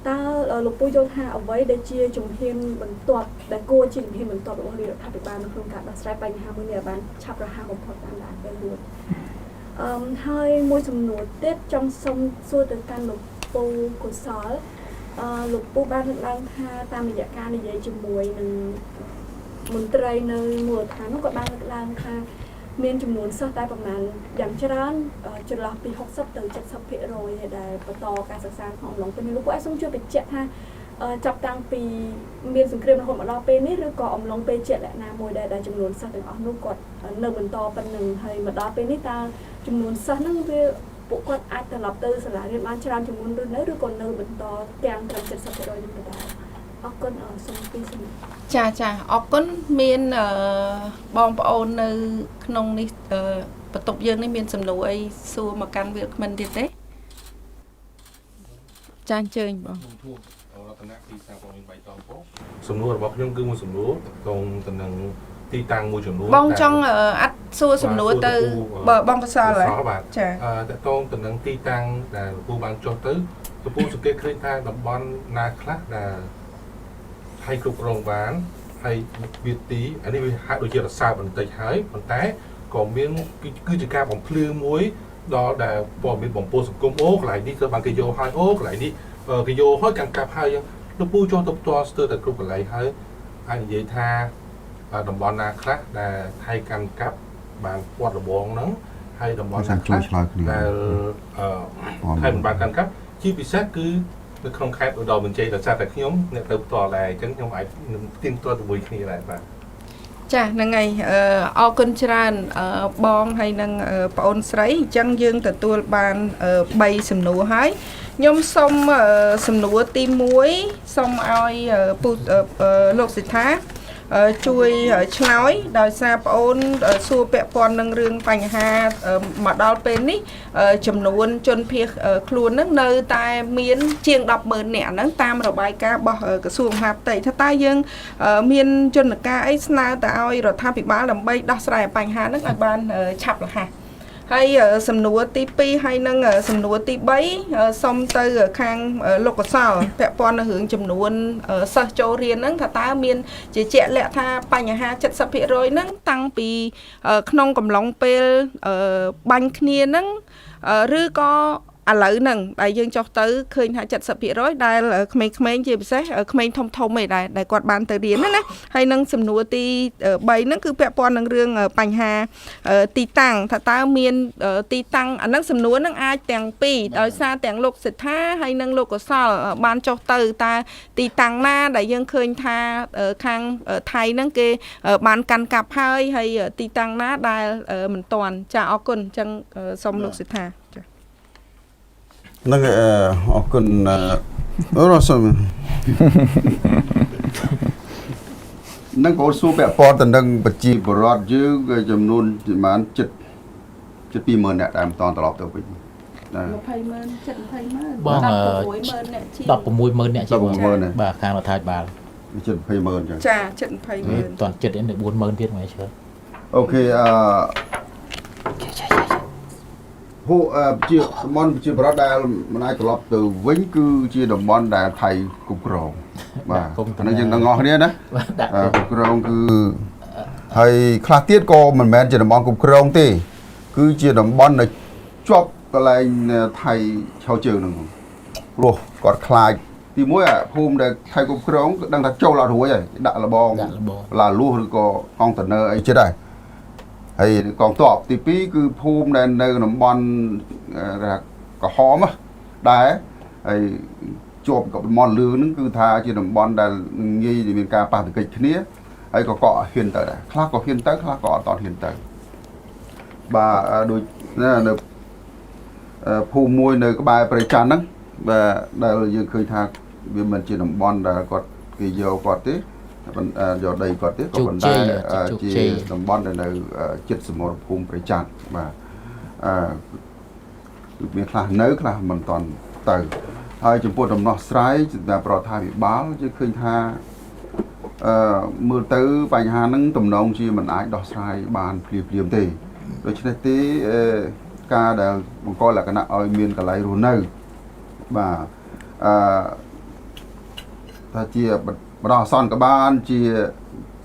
Speaker 5: តើលោកពូយល់ថាអ្វីដែលជាជំហានបន្ទាប់ដែលគួរជាជំហានបន្ទាប់របស់រដ្ឋាភិបាលនៅក្នុងការដោះស្រាយបញ្ហាមួយនេះឲ្យបានឆាប់រហ័សបំផុតតាមដានពេលរួចហើយមួយសំណួរទៀតចង់សុំសួរទៅកាន់លោកពូកុសលលោកពូបានលើកឡើងថាតាមរយៈការនិយាយជាមួយនឹងមន្ត្រីនៅមូលដ្ឋាននោះក៏បានលើកឡើងថាមានចំនួនសិស្សតែប្រមាណយ៉ាងច្រើនចន្លោះពី60ទៅ 70% ដែលបន្តការសិក្សាក្នុងអំឡុងពេលនេះលោកពូអាចសូមជួយបញ្ជាក់ថាចាប់តាំងពីមានសង្គ្រាមរហូតមកដល់ពេលនេះឬក៏អំឡុងពេលជាក់លាក់ណាមួយដែលចំនួនសិស្សទាំងអស់នោះគាត់នៅបន្តប៉ុណ្ណឹងហើយមកដល់ពេលនេះតើចំនួនសិស្សហ្នឹងវាពួកគាត់អាចត្រឡប់ទៅសាលារៀនបានច្រើនជាងមុនឬនៅឬក៏នៅបន្តទាំងត្រឹម 70% នេះដែរអរគុណសូមពីសំណួរ
Speaker 1: ចាអរគុណមានបងប្អូននៅក្នុងនេះបន្ទប់យើងនេះមានសំណួរអីសួរមកកាន់វាគ្មិនទៀតទេចាអញ្ជើញបង
Speaker 6: រតនៈទីសាព័ត៌មានបៃតងផងសំណួររបស់ខ្ញុំគឺមួយសំណួរតកងទៅនឹងទីតាំងមួយចំនួន
Speaker 1: បងចង់អត់សួរសំណួរទៅបងកសលហ៎
Speaker 6: ចាតកងទៅនឹងទីតាំងដែលលោកពូបានចុះទៅលោកពូសង្កេតឃើញថាតំបន់ណាខ្លះដែលហើយគ្រប់គ្រងបានហើយវាទីអានេះវាហាក់ដូចជារសើបបន្តិចហើយប៉ុន្តែក៏មានគឺជាការបំភ្លឺមួយដល់ដែលព័ត៌មានបំពុលសង្គមអូកន្លែងនេះត្រូវបានគេយកហើយកន្លែងនេះគេយកហើយកាន់កាប់ហើយ លោកពូចូលទៅផ្ទាល់ស្ទើរតែគ្រប់កន្លែងហើយអាចនិយាយថាតំបន់ណាខ្លះដែលថៃកាន់កាប់បានពាត់របងហ្នឹងហើយតំបន់ណាខ្លះដែលថៃមិនបានកាន់កាប់ជាពិសេសគឺនៅក្នុងខេត្តឧត្តរមានជ័យដោយសារតែខ្ញុំអ្នកទៅផ្ទាល់ដែរអញ្ចឹងខ្ញុំអាចទៀងទាត់ជាមួយគ្នាដែរបាទ
Speaker 1: ចាហ្នឹងហើយអរគុណច្រើនបងហើយនឹងប្អូនស្រីអញ្ចឹងយើងទទួលបាន3សំណួរហើយខ្ញុំសូមសំណួរទី1សូមឲ្យលោកសិដ្ឋាជួយឆ្លើយដោយសារប្អូនសួរពាក់ព័ន្ធនឹងរឿងបញ្ហាមកដល់ពេលនេះចំនួនជនភៀសខ្លួននឹងនៅតែមានជាង 100000 នាក់ហ្នឹងតាមរបាយការណ៍របស់ក្រសួងមហាផ្ទៃថាតើយើងមានយន្តការអីស្នើទៅឲ្យរដ្ឋាភិបាលដើម្បីដោះស្រាយបញ្ហាហ្នឹងឲ្យបានឆាប់រហ័សហើយសំណួរទី2ហើយនឹងសំណួរទី3សូមទៅខាងលោកកសលពាក់ព័ន្ធនឹងរឿងចំនួនសិស្សចូលរៀនហ្នឹងថាតើមានជាជាក់លាក់ថាបញ្ហា 70% ហ្នឹងតាំងពីក្នុងកំឡុងពេលបាញ់គ្នាហ្នឹងឬក៏ឥឡូវហ្នឹងដែលយើងចុះទៅឃើញថា 70% ដែលក្មេងៗជាពិសេសក្មេងធំៗឯដែលគាត់បានទៅរៀនណាហើយនឹងសំណួរទី3ហ្នឹងគឺពាក់ព័ន្ធនឹងរឿងបញ្ហាទីតាំងថាតើមានទីតាំងអាហ្នឹងសំណួរហ្នឹងអាចទាំងពីរដោយសារទាំងលោកសិដ្ឋាហើយនឹងលោកកសលបានចុះទៅតើទីតាំងណាដែលយើងឃើញថាខាងថៃហ្នឹងគេបានកាន់កាប់ហើយទីតាំងណាដែលមិនទាន់ចាអរគុណអញ្ចឹងសូមលោកសិដ្ឋា
Speaker 3: នឹងអរគុណរស់នឹងបងសួរពាក់ព័ន្ធទៅនឹងប្រជាពលរដ្ឋយើងចំនួនប្រហែល720,000 នាក់ដែលមិនតត្រឡប់ទៅវិញ
Speaker 1: 20,000 70,000
Speaker 2: បង
Speaker 1: 16,000 នាក់ជាង
Speaker 2: 16,000 នាក់ជាងបាទខាងរដ្ឋាភិបាល
Speaker 3: 720,000អញ្ចឹង
Speaker 1: ចា720,000
Speaker 2: តន់ចិត្តនេះ 40,000 ទៀតមកច្រើន
Speaker 3: អូខេហូជាតំបន់ប្រជាពលរដ្ឋដែលមិនអាចត្រឡប់ទៅវិញគឺជាតំបន់ដែលថៃគ្រប់គ្រងបាទអានេះយើងទាំងអស់គ្នាណាគ្រប់គ្រងគឺហើយខ្លះទៀតក៏មិនមែនជាតំបន់គ្រប់គ្រងទេគឺជាតំបន់ដែលជាប់កន្លែងថៃឆោជើងហ្នឹងព្រោះគាត់ខ្លាចទីមួយភូមិដែលថៃគ្រប់គ្រងគឺដឹងថាចូលអត់រួចហើយដាក់លបងឡាលួសឬក៏កុងតឺន័រអីចិត្តហើយហើយកងទ័ពទី2គឺភូមិដែលនៅតំបន់ក្រហមដែរហើយជាប់กับតំបន់លឿងហ្នឹងគឺថាជាតំបន់ដែលងាយមានការប៉ះទង្គិចគ្នាហើយក៏ហ៊ានទៅដែរខ្លះក៏ហ៊ានទៅខ្លះក៏អត់តហ៊ានទៅបាទដូចនៅភូមិមួយនៅក្បែរព្រៃច័ន្ទហ្នឹងបាទដែលយើងឃើញថាវាមិនជាតំបន់ដែលគាត់គេយកគាត់ទេយកដីគាត់ទេក៏ប៉ុន្តែជាតំបន់ដែលនៅជិតសមរភូមិព្រៃច័ន្ទបាទមានខ្លះនៅខ្លះមិនតាន់ទៅហើយចំពោះដំណោះស្រាយសម្រាប់រដ្ឋាភិបាលយើងឃើញថាមើលទៅបញ្ហាហ្នឹងទំនងជាមិនអាចដោះស្រាយបានភ្លាមទេដូច្នេះទេការដែលបង្កលក្ខណៈឲ្យមានកន្លែងរស់នៅបាទថាជាបដោះអាសន្នក៏បានជា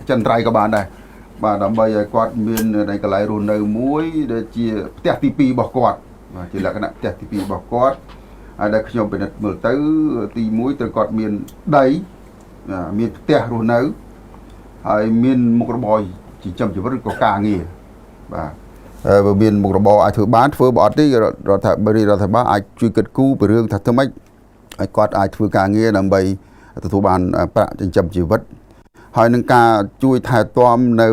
Speaker 3: ចិនត្រៃក៏បានដែរបាទដើម្បីឲ្យគាត់មាននៅកន្លែងរស់នៅមួយដែលជាផ្ទះទី2របស់គាត់បាទជាលក្ខណៈផ្ទះទី2របស់គាត់ហើយដែលខ្ញុំពិនិត្យមើលទៅទី1ត្រូវគាត់មានដីមានផ្ទះរស់នៅហើយមានមុខរបរចិញ្ចឹមជីវិតឬក៏ការងារបាទបើមានមុខរបរអាចធ្វើបានធ្វើបើអត់ទេរដ្ឋាភិបាលអាចជួយគិតគូរពីរឿងថាធ្វើម៉េចឲ្យគាត់អាចធ្វើការងារដើម្បីទទួលបានប្រាក់ចិញ្ចឹមជីវិតហើយនឹងការជួយថែទាំនៅ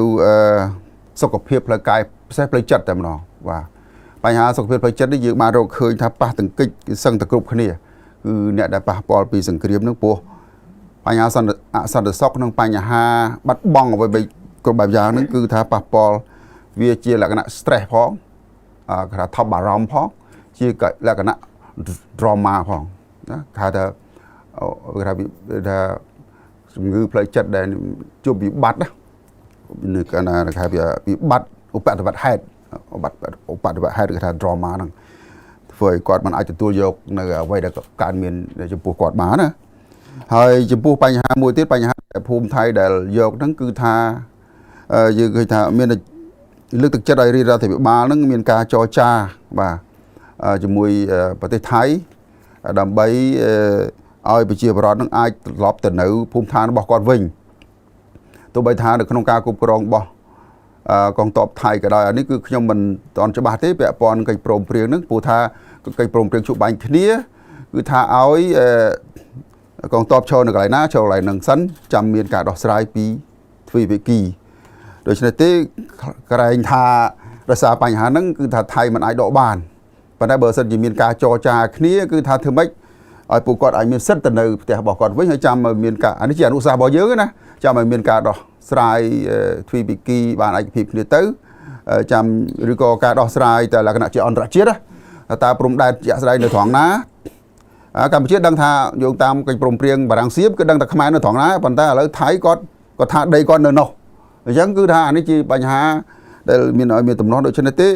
Speaker 3: សុខភាពផ្លូវកាយពិសេសផ្លូវចិត្តតែម្ដងបាទបញ្ហាសុខភាពផ្លូវចិត្តនេះយើងបានរកឃើញថាប៉ះទង្គិចគឺសឹងតែគ្រប់គ្នាគឺអ្នកដែលប៉ះពាល់ពីសង្គ្រាមនឹងពោះបញ្ហាអសន្តិសុខនិងបញ្ហាបាត់បង់អ្វីគ្រប់បែបយ៉ាងហ្នឹងគឺថាប៉ះពាល់វាជាលក្ខណៈ stress ផងគេថាថប់បារម្ភផងជាលក្ខណៈ drama ផងណាគេថាជំងឺផ្លូវចិត្តដែលជួបវិបត្តិណាគេថាវិបត្តិឧបទ្ទវហេតុឧបទ្ទវហេតុគេថា drama ហ្នឹងធ្វើឲ្យគាត់មិនអាចទទួលយកនៅអ្វីដែលកើតមានចំពោះគាត់បានណាហើយចំពោះបញ្ហាមួយទៀតបញ្ហាភូមិថៃដែលយកហ្នឹងគឺថាយើងឃើញថាមានលើកទឹកចិត្តឲ្យរដ្ឋាភិបាលហ្នឹងមានការចរចាបាទជាមួយប្រទេសថៃដើម្បី ឲ្យប្រជាពលរដ្ឋនឹងអាចត្រឡប់ទៅនៅភូមិឋានរបស់គាត់វិញទោះបីថានៅក្នុងការគ្រប់គ្រងរបស់កងទ័ពថៃក៏ដោយអានេះគឺខ្ញុំមិនទាន់ច្បាស់ទេពាក់ព័ន្ធនឹងកិច្ចព្រមព្រៀងហ្នឹងព្រោះថាកិច្ចព្រមព្រៀងជួបបែកគ្នាគឺថាឲ្យកងទ័ពចូលនៅកន្លែងណាចូលកន្លែងហ្នឹងសិនចាំមានការដោះស្រាយពីទ្វេភាគីដូច្នេះទេក្រែងថាដោយសារបញ្ហាហ្នឹងគឺថាថៃមិនអាចដកបានប៉ុន្តែបើសិនជាមានការចរចាគ្នាគឺថាធ្វើម៉េចឲ្យពួកគាត់អាចមានសិទ្ធិទៅនៅផ្ទះរបស់គាត់វិញហើយចាំឲ្យមានការអានេះជាអនុសាសន៍របស់យើងណាចាំឲ្យមានការដោះស្រាយទ្វេភាគីបានឯកភាពគ្នាទៅចាំឬក៏ការដោះស្រាយតែលក្ខណៈជាអន្តរជាតិតើព្រំដែនជាក់ស្ដែងនៅត្រង់ណាកម្ពុជាដឹងថាយោងតាមកិច្ចព្រមព្រៀងបារាំងសៀមគឺដឹងតែខ្មែរនៅត្រង់ណាប៉ុន្តែឥឡូវថៃគាត់ថាដីគាត់នៅនោះអញ្ចឹងគឺថាអានេះជាបញ្ហាដែលមានឲ្យមានទំនាស់ដូចនេះទេ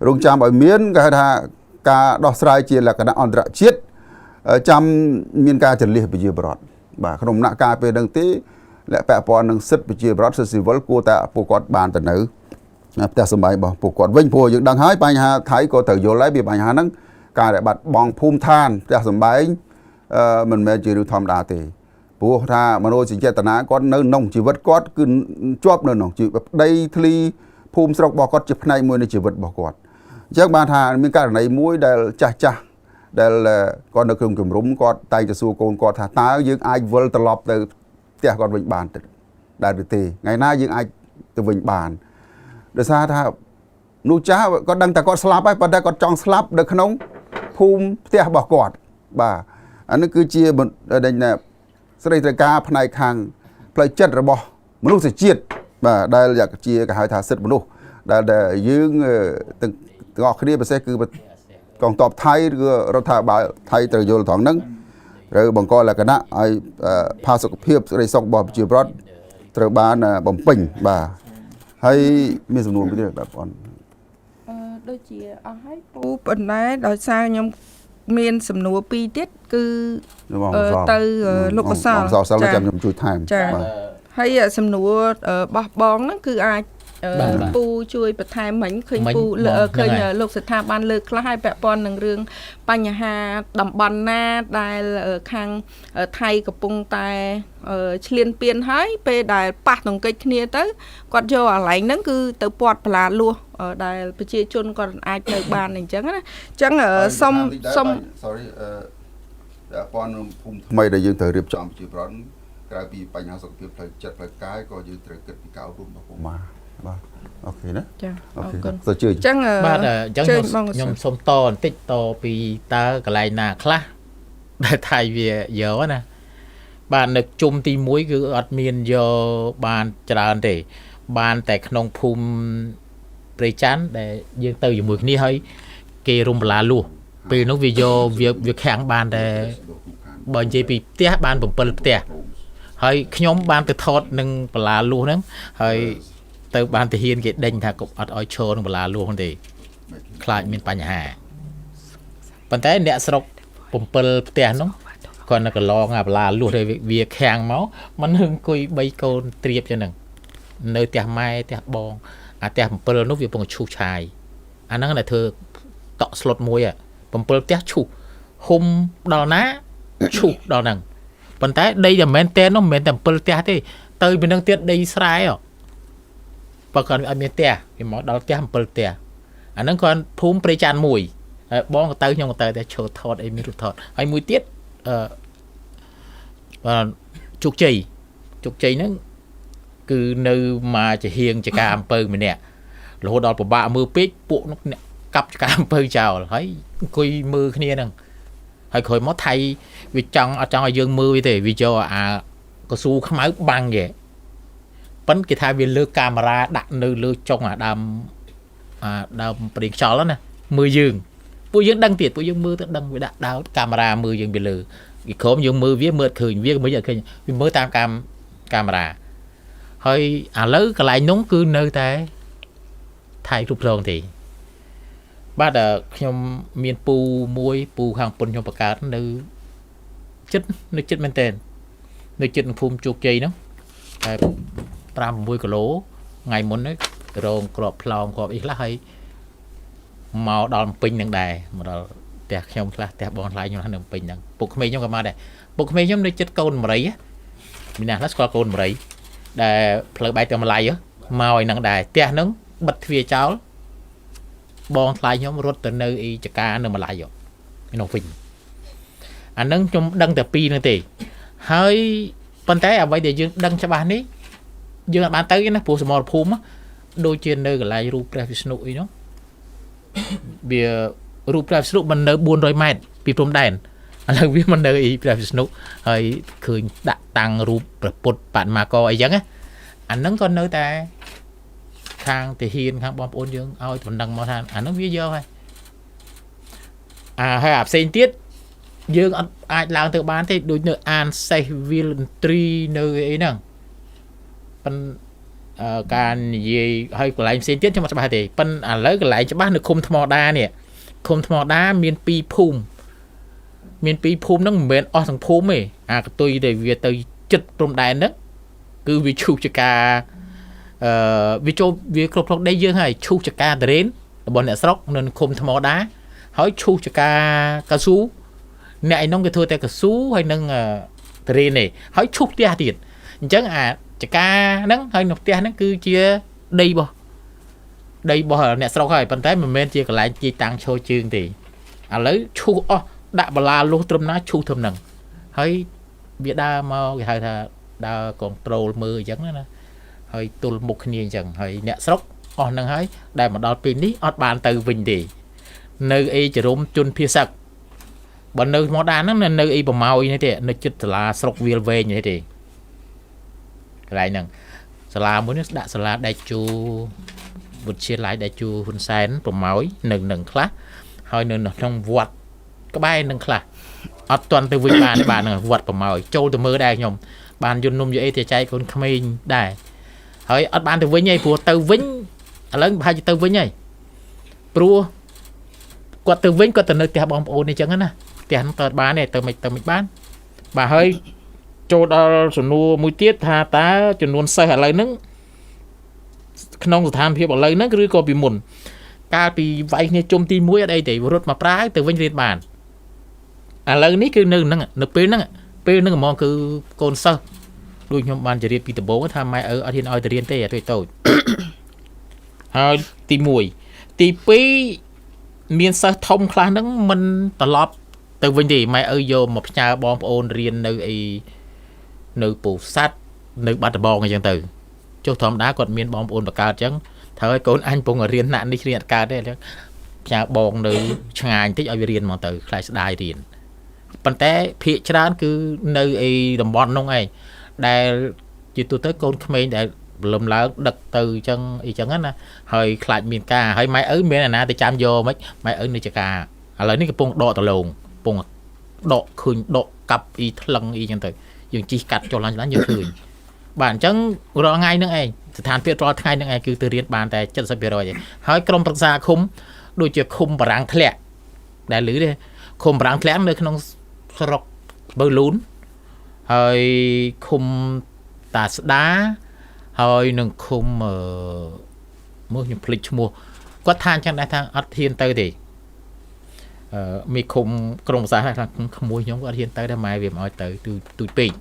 Speaker 3: រងចាំឲ្យមានគេហៅថាការដោះស្រាយជាលក្ខណៈអន្តរជាតិចាំមានការចលិះប្រជាពលរដ្ឋបាទក្នុងដំណាក់កាលពេលហ្នឹងទេលក្ខពាក់ព័ន្ធនឹងសិទ្ធិប្រជាពលរដ្ឋសិទ្ធិស៊ីវិលគួរតែពួកគាត់បានទៅនៅផ្ទះសម្បែងរបស់ពួកគាត់វិញព្រោះយើងដឹងហើយបញ្ហាថៃក៏ត្រូវយល់ដែរពីបញ្ហាហ្នឹងការដែលបាត់បង់ភូមិឋានផ្ទះសម្បែងមិនមែនជារឿងធម្មតាទេព្រោះថាមនោសញ្ចេតនាគាត់នៅក្នុងជីវិតគាត់គឺជាប់នៅក្នុងជីវិតដីធ្លីភូមិស្រុករបស់គាត់ជាផ្នែកមួយនៃជីវិតរបស់គាត់អញ្ចឹងបានថាមានករណីមួយដែលចាស់ដែលគាត់នៅក្នុងជំរំគាត់តែងទៅសួរកូនគាត់ថាតើយើងអាចវិលត្រឡប់ទៅផ្ទះគាត់វិញបានដែរឬទេថ្ងៃណាយើងអាចទៅវិញបានដោយសារថានោះចាស់គាត់ដឹងតែគាត់ស្លាប់ហើយប៉ុន្តែគាត់ចង់ស្លាប់នៅក្នុងភូមិផ្ទះរបស់គាត់បាទអានេះគឺជាស្ដីត្រូវការផ្នែកខាងផ្លូវចិត្តរបស់មនុស្សជាតិបាទដែលជាគេហៅថាសិទ្ធិមនុស្សដែលយើងទាំងអស់គ្នាពិសេសគឺកងទ័ពថៃឬរដ្ឋាភិបាលថៃត្រូវយល់ត្រង់ហ្នឹងត្រូវបង្កលក្ខណៈឲ្យផាសុកភាពសេរីសុខរបស់ប្រជាពលរដ្ឋត្រូវបានបំពេញបាទហើយមានសំណួរមួយទៀតបាទបង
Speaker 1: ដូចជាអស់ហើយពូប៉ុន្តែដោយសារខ្ញុំមានសំណួរពីរទៀតគឺទៅលោកកសល
Speaker 3: ចាំខ្ញុំជួយថែម
Speaker 1: បាទហើយសំណួរបោះបង់ហ្នឹងគឺអាចពូជួយបន្ថែមមិញឃើញពូឃើញលោកស្ថាប័នលើកខ្លះហើយពាក់ព័ន្ធនឹងរឿងបញ្ហាតំបន់ណាដែលខាងថៃកំពុងតែឈ្លានពានហើយពេលដែលប៉ះទង្គិចគ្នាទៅគាត់យកអាឡែងហ្នឹងគឺទៅពាត់បន្លាលួសដែលប្រជាជនគាត់អាចទៅបានអញ្ចឹងណាអញ្ចឹងសុំ
Speaker 3: sorry តែប៉ុនភូមិថ្មីដែលយើងត្រូវរៀបចំប្រជាប្រដ្ឋក្រៅពីបញ្ហាសុខភាពផ្លូវចិត្តផ្លូវកាយក៏យើងត្រូវគិតពីការអប់រំរបស់កុមារបាទអូខេណា
Speaker 1: ចាអរគុណ
Speaker 3: សូមជឿអញ្ចឹង
Speaker 2: បាទអញ្ចឹងខ្ញុំសូមតបន្តិចតពីតើកន្លែងណាខ្លះដែលថៃវាយកណាបាទនៅជុំទី1គឺអត់មានយកបានច្រើនទេបានតែក្នុងភូមិព្រៃច័ន្ទដែលយើងទៅជាមួយគ្នាហើយគេរុំបន្លាលួសពេលនោះវាយកវាខាំងបានតែបើនិយាយពីផ្ទះបាន7ផ្ទះហើយខ្ញុំបានទៅថតនឹងបន្លាលួសហ្នឹងហើយទៅបានទាហានគេដេញថាកុំអត់ឲ្យឈរនឹងបន្លាលួសទេខ្លាចមានបញ្ហាប៉ុន្តែអ្នកស្រុក7ផ្ទះនោះគាត់នៅកន្លងអាបន្លាលួសទៅវាខាំងមកមិនហឹងអង្គុយ3កូនត្រៀបចឹងហ្នឹងនៅផ្ទះម៉ែផ្ទះបងអាផ្ទះ7នោះវាពងឈូសឆាយអាហ្នឹងតែធ្វើតក់ស្លុតមួយ7ផ្ទះឈូសហុំដល់ណាឈូសដល់ហ្នឹងប៉ុន្តែដីតែមិនមែនតែនោះមិនមែនតែ7ផ្ទះទេទៅពីនឹងទៀតដីស្រែបើគាត់អត់មានផ្ទះវាមកដល់ផ្ទះ7ផ្ទះអាហ្នឹងគាត់ភូមិព្រៃច័ន្ទមួយហើយបងក៏ទៅខ្ញុំក៏ទៅតែឈរថតអីមានរូបថតហើយមួយទៀតបាទជោគជ័យហ្នឹងគឺនៅមកជាហៀងចកាអំពើម្នាក់រហូតដល់ពិបាកមើលពេកពួកនោះអ្នកកាប់ចកាអំពើចោលហើយអង្គុយមើលគ្នាហ្នឹងហើយក្រោយមកថៃវាចង់អត់ចង់ឲ្យយើងមើលវាទេវាយកអាកស៊ូខ្មៅបាំងគេប៉ុន្តែគេថាវាលើកកាមេរ៉ាដាក់នៅលើចុងអាដើមព្រៀងខ្យល់ណាមើលយើងពួកយើងដឹងទៀតពួកយើងមើលទៅដឹងវាដាក់ដោតកាមេរ៉ាមើលយើងពីលើគេក្រុមយើងមើលវាមើលឃើញវាមិនអត់ឃើញវាមើលតាមកាមេរ៉ាហើយឥឡូវកន្លែងនោះគឺនៅតែថៃគ្រប់គ្រងទេបាទខ្ញុំមានពូមួយពូខាងពុនខ្ញុំបង្កើតនៅចិត្តមែនតើនៅចិត្តភូមិជោគជ័យនោះតែ5-6 គីឡូថ្ងៃមុនហ្នឹងរងក្របផ្លោងក្របអីខ្លះហើយមកដល់ពេញនឹងដែរមកដល់ផ្ទ តែខ្ញុំខ្លះតែបងថ្លៃខ្ញុំនៅពេញហ្នឹងពុកក្មេងខ្ញុំក៏មកដែរពុកក្មេងខ្ញុំនៅចិត្តកូនមរីមានណាស់ស្គាល់កូនមរីដែលផ្លូវបែកទៅម្លាយមកឲ្យហ្នឹងដែរផ្ទះហ្នឹងបិទទ្វារចោលបងថ្លៃខ្ញុំរត់ទៅនៅអ៊ីចកានៅម្លាយក្នុងវិញអាហ្នឹងខ្ញុំដឹងតែពីរហ្នឹងទេហើយប៉ុន្តែអ្វីដែលយើងដឹងច្បាស់នេះយើងអត់បានទៅទេណាព្រោះសមរភូមិដូចជានៅកន្លែងរូបព្រះវិស្ណុអីហ្នឹងវារូបព្រះវិស្ណុមិននៅ400ម៉ែត្រពីព្រំដែនឥឡូវវាមិននៅអីព្រះវិស្ណុហើយឃើញដាក់តាំងរូបព្រះពុទ្ធបដិមាករអីចឹងណាអាហ្នឹងក៏នៅតែខាងទាហានខាងបងប្អូនយើងឲ្យបណ្ដឹងមកថាអាហ្នឹងវាយកហើយហើយអាផ្សេងទៀតយើងអត់អាចឡើងទៅបានទេដូចនៅអានសេះវាលន្ត្រីនៅអីហ្នឹងប៉ុន្តែការនិយាយឲ្យកន្លែងផ្សេងទៀតខ្ញុំអត់ច្បាស់ទេប៉ុន្តែឥឡូវកន្លែងច្បាស់នៅឃុំថ្មដានេះឃុំថ្មដាមាន2ភូមិមាន2ភូមិហ្នឹងមិនមែនអស់ទាំងភូមិទេអាកតុយដែលវាទៅចិត្តព្រំដែនហ្នឹងគឺវាឈូសចកាវាចូលវាគ្រប់គ្រងដីយើងហើយឈូសចកាតរេនរបស់អ្នកស្រុកនៅឃុំថ្មដាហើយឈូសចកាកៅស៊ូអ្នកឯនោះគេធ្វើតែកៅស៊ូហើយនឹងតរេនទេហើយឈូសផ្ទះទៀតអញ្ចឹងអាចកាហ្នឹងហើយនៅផ្ទះហ្នឹងគឺជាដីរបស់អ្នកស្រុកហើយប៉ុន្តែមិនមែនជាកន្លែងជាតាំងឈរជើងទេឥឡូវឈូសអស់ដាក់បលាលុះត្រឹមណាឈូសត្រឹមហ្នឹងហើយវាដើរមកគេហៅថាដើរកុងត្រូលមើលអញ្ចឹងណាហើយទល់មុខគ្នាអញ្ចឹងហើយអ្នកស្រុកអស់ហ្នឹងហើយដែលមកដល់ពេលនេះអត់បានទៅវិញទេនៅអីចរុំជន់ភាសឹកបើនៅថ្មដាហ្នឹងនៅអីប្រម៉ោយនេះទេនៅចិត្តសាលាស្រុកវាលវែងនេះទេកន្លែងហ្នឹងសាលាមួយនេះដាក់សាលាដៃជូវិទ្យាល័យដៃជូហ៊ុនសែនប្រម៉ោយនៅនឹងខ្លះហើយនៅក្នុងវត្តក្បែរនឹងខ្លះអត់ទាន់ទៅវិញបានហ្នឹងវត្តប្រម៉ោយចូលទៅមើលដែរខ្ញុំបានយន្តនំយអីទៅចែកកូនក្មេងដែរហើយអត់បានទៅវិញទេព្រោះទៅវិញឥឡូវប្រហែលជាទៅវិញហើយព្រោះគាត់ទៅវិញគាត់ទៅនៅផ្ទះបងប្អូនអញ្ចឹងណាផ្ទះហ្នឹងទៅបានទេទៅមិនបានបាទហើយចូលដល់សំណួរមួយទៀតថាតើចំនួនសិស្សឥឡូវហ្នឹងក្នុងស្ថានភាពឥឡូវហ្នឹងឬក៏ពីមុនកាលពីវាយគ្នាជុំទី1អត់អីទេរត់មកប្រាយទៅវិញរៀនបានឥឡូវនេះគឺនៅហ្នឹងនៅពេលហ្នឹងហ្មងគឺកូនសិស្សដូចខ្ញុំបានជម្រាបពីដំបូងថាម៉ែឪអត់ហ៊ានឲ្យទៅរៀនទេអាតូចហើយទី1ទី2មានសិស្សធំខ្លះហ្នឹងមិនត្រឡប់ទៅវិញទេម៉ែឪយកមកផ្ញើបងប្អូនរៀននៅអីនៅពោធិ៍សាត់នៅបាត់ដំបងអញ្ចឹងទៅចុះធម្មតាគាត់មានបងប្អូនបកើតអញ្ចឹងត្រូវឲ្យកូនអញពងរៀនណាក់នេះគ្នាអត់កើតទេផ្ញើបងនៅឆ្ងាយបន្តិចឲ្យវារៀនមកទៅខ្លាចស្ដាយរៀនប៉ុន្តែភាគច្រើនគឺនៅអីតំបន់នោះឯងដែលជាទូទៅកូនក្មេងដែលលំឡើងដឹកទៅអញ្ចឹងអីចឹងណាហើយខ្លាចមានការហើយម៉ែឪមានអាណាទៅចាំយកមិនម៉ែឪនៅចកាឥឡូវនេះកំពុងដកដលងកំពុងដកឃើញដកកាប់អីថ្លឹងអីចឹងទៅយើងជីកាត់ចុះឡើងយើងឃើញបាទអញ្ចឹងរាល់ថ្ងៃហ្នឹងឯងស្ថានភាពរាល់ថ្ងៃហ្នឹងឯងគឺទៅរៀនបានតែ 70% ទេហើយក្រុមប្រឹក្សាឃុំដូចជាឃុំបារាំងធ្លាក់ដែលឮទេឃុំបារាំងធ្លាក់នៅក្នុងស្រុកបើលូនហើយឃុំតាស្ដាហើយនឹងឃុំមើលខ្ញុំភ្លេចឈ្មោះគាត់ថាអញ្ចឹងដែរថាអត់ហ៊ានទៅទេមានឃុំក្រុមប្រឹក្សាថាក្មួយខ្ញុំគាត់ហ៊ានទៅដែរម៉ែវាមិនឲ្យទៅទូចពេក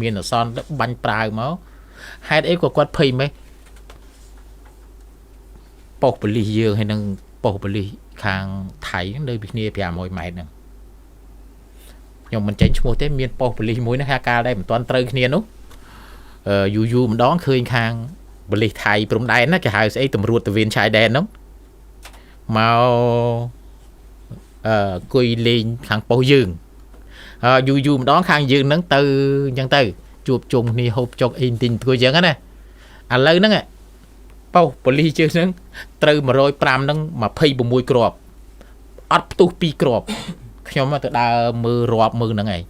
Speaker 2: មានអសន្នបាញ់ប្រាវមកហេតុអីក៏គាត់ភ័យម៉េចប៉ុស្តិ៍ប៉ូលីសយើងហើយនឹងប៉ុស្តិ៍ប៉ូលីសខាងថៃនៅពីគ្នា500ម៉ែត្រហ្នឹងខ្ញុំមិនចេញឈ្មោះទេមានប៉ុស្តិ៍ប៉ូលីសមួយហ្នឹងហាកាលដែរមិនទាន់ត្រូវគ្នានោះយូម្ដងឃើញខាងប៉ូលីសថៃព្រំដែនណាគេហៅស្អីតម្រួតតវៀនឆៃដែនហ្នឹងមកគួយលេងខាងប៉ុស្តិ៍យើងយូម្ដងខាងយើងហ្នឹងទៅអញ្ចឹងទៅជួបជុំគ្នាហូបចុកអីទិញធ្វើអញ្ចឹងណាឥឡូវហ្នឹងប៉ុស្តិ៍ប៉ូលីសយើងហ្នឹងត្រូវ105ហ្នឹង26គ្រាប់អត់ផ្ទុះ2គ្រាប់ខ្ញុំទៅដើរមើលរាប់មើលហ្នឹងឯង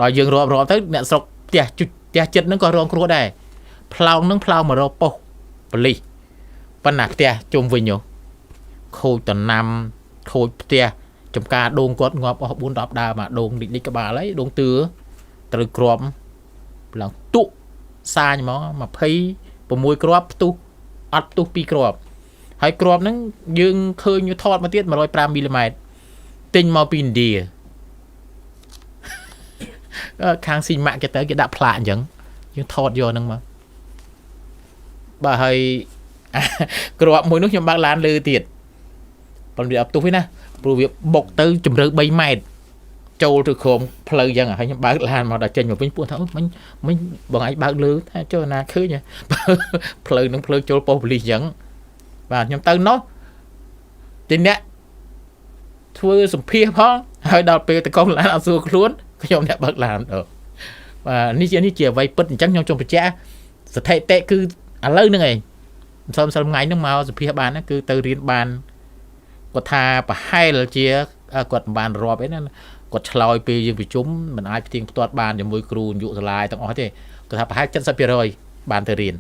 Speaker 2: ដល់យើងរាប់ទៅអ្នកស្រុកផ្ទះចិត្តហ្នឹងក៏រងគ្រោះដែរផ្លោងហ្នឹងផ្លោងមករកប៉ុស្តិ៍ប៉ូលីសប៉ុន្តែផ្ទះជុំវិញខូចតំណាំខូចផ្ទះចំការដូងគាត់ងាប់អស់4 10ដើមមកដូងលិចក្បាលហើយដូងទឿត្រូវគ្រាប់ឡើងទុកសាញមក26គ្រាប់ផ្ទុះអត់ផ្ទុះ2គ្រាប់ហើយគ្រាប់ហ្នឹងយើងឃើញថតមកទៀត105មីលីម៉ែត្រ tinh mau pin đi khang xin mạng cái tới cái đạp lạ chẳng nhưng thọt vô nâng mà bà hơi cọp mùi nước nhom bạc lan lư tiệt còn việc tu với na việc bọc tới chùm rơi bay mệt châu từ khom phơi dân à hay nhom bạc lan mà đã trên một bên buôn tháo mình bọn anh bạc lư cho na khứ nha phơi nâng phơi châu po lì dẫn và nhom tới nó trên nè thưa sủng phe phong hơi đào peแต่ con lanเอาสู้ล้วนก็ยอมเนี่ยบากลานvàนี่เจียไว้ปึ๊ดจังยองจงไปแจ้สถาเตะคืออะไรนึงไงสมไงนึงมาสพีบานนั่นคือเตอเรียนบานกดทาปะให้ละเจียกดบานรอไปนั่นกดชลอยไปยืนไปจุ้มมันอาจจะทิ้งตัวบานอย่างมวยครูอยู่สลายต้องอ๋อที่กดทาปะให้จันทร์สเปียรอยบานเตอเรียน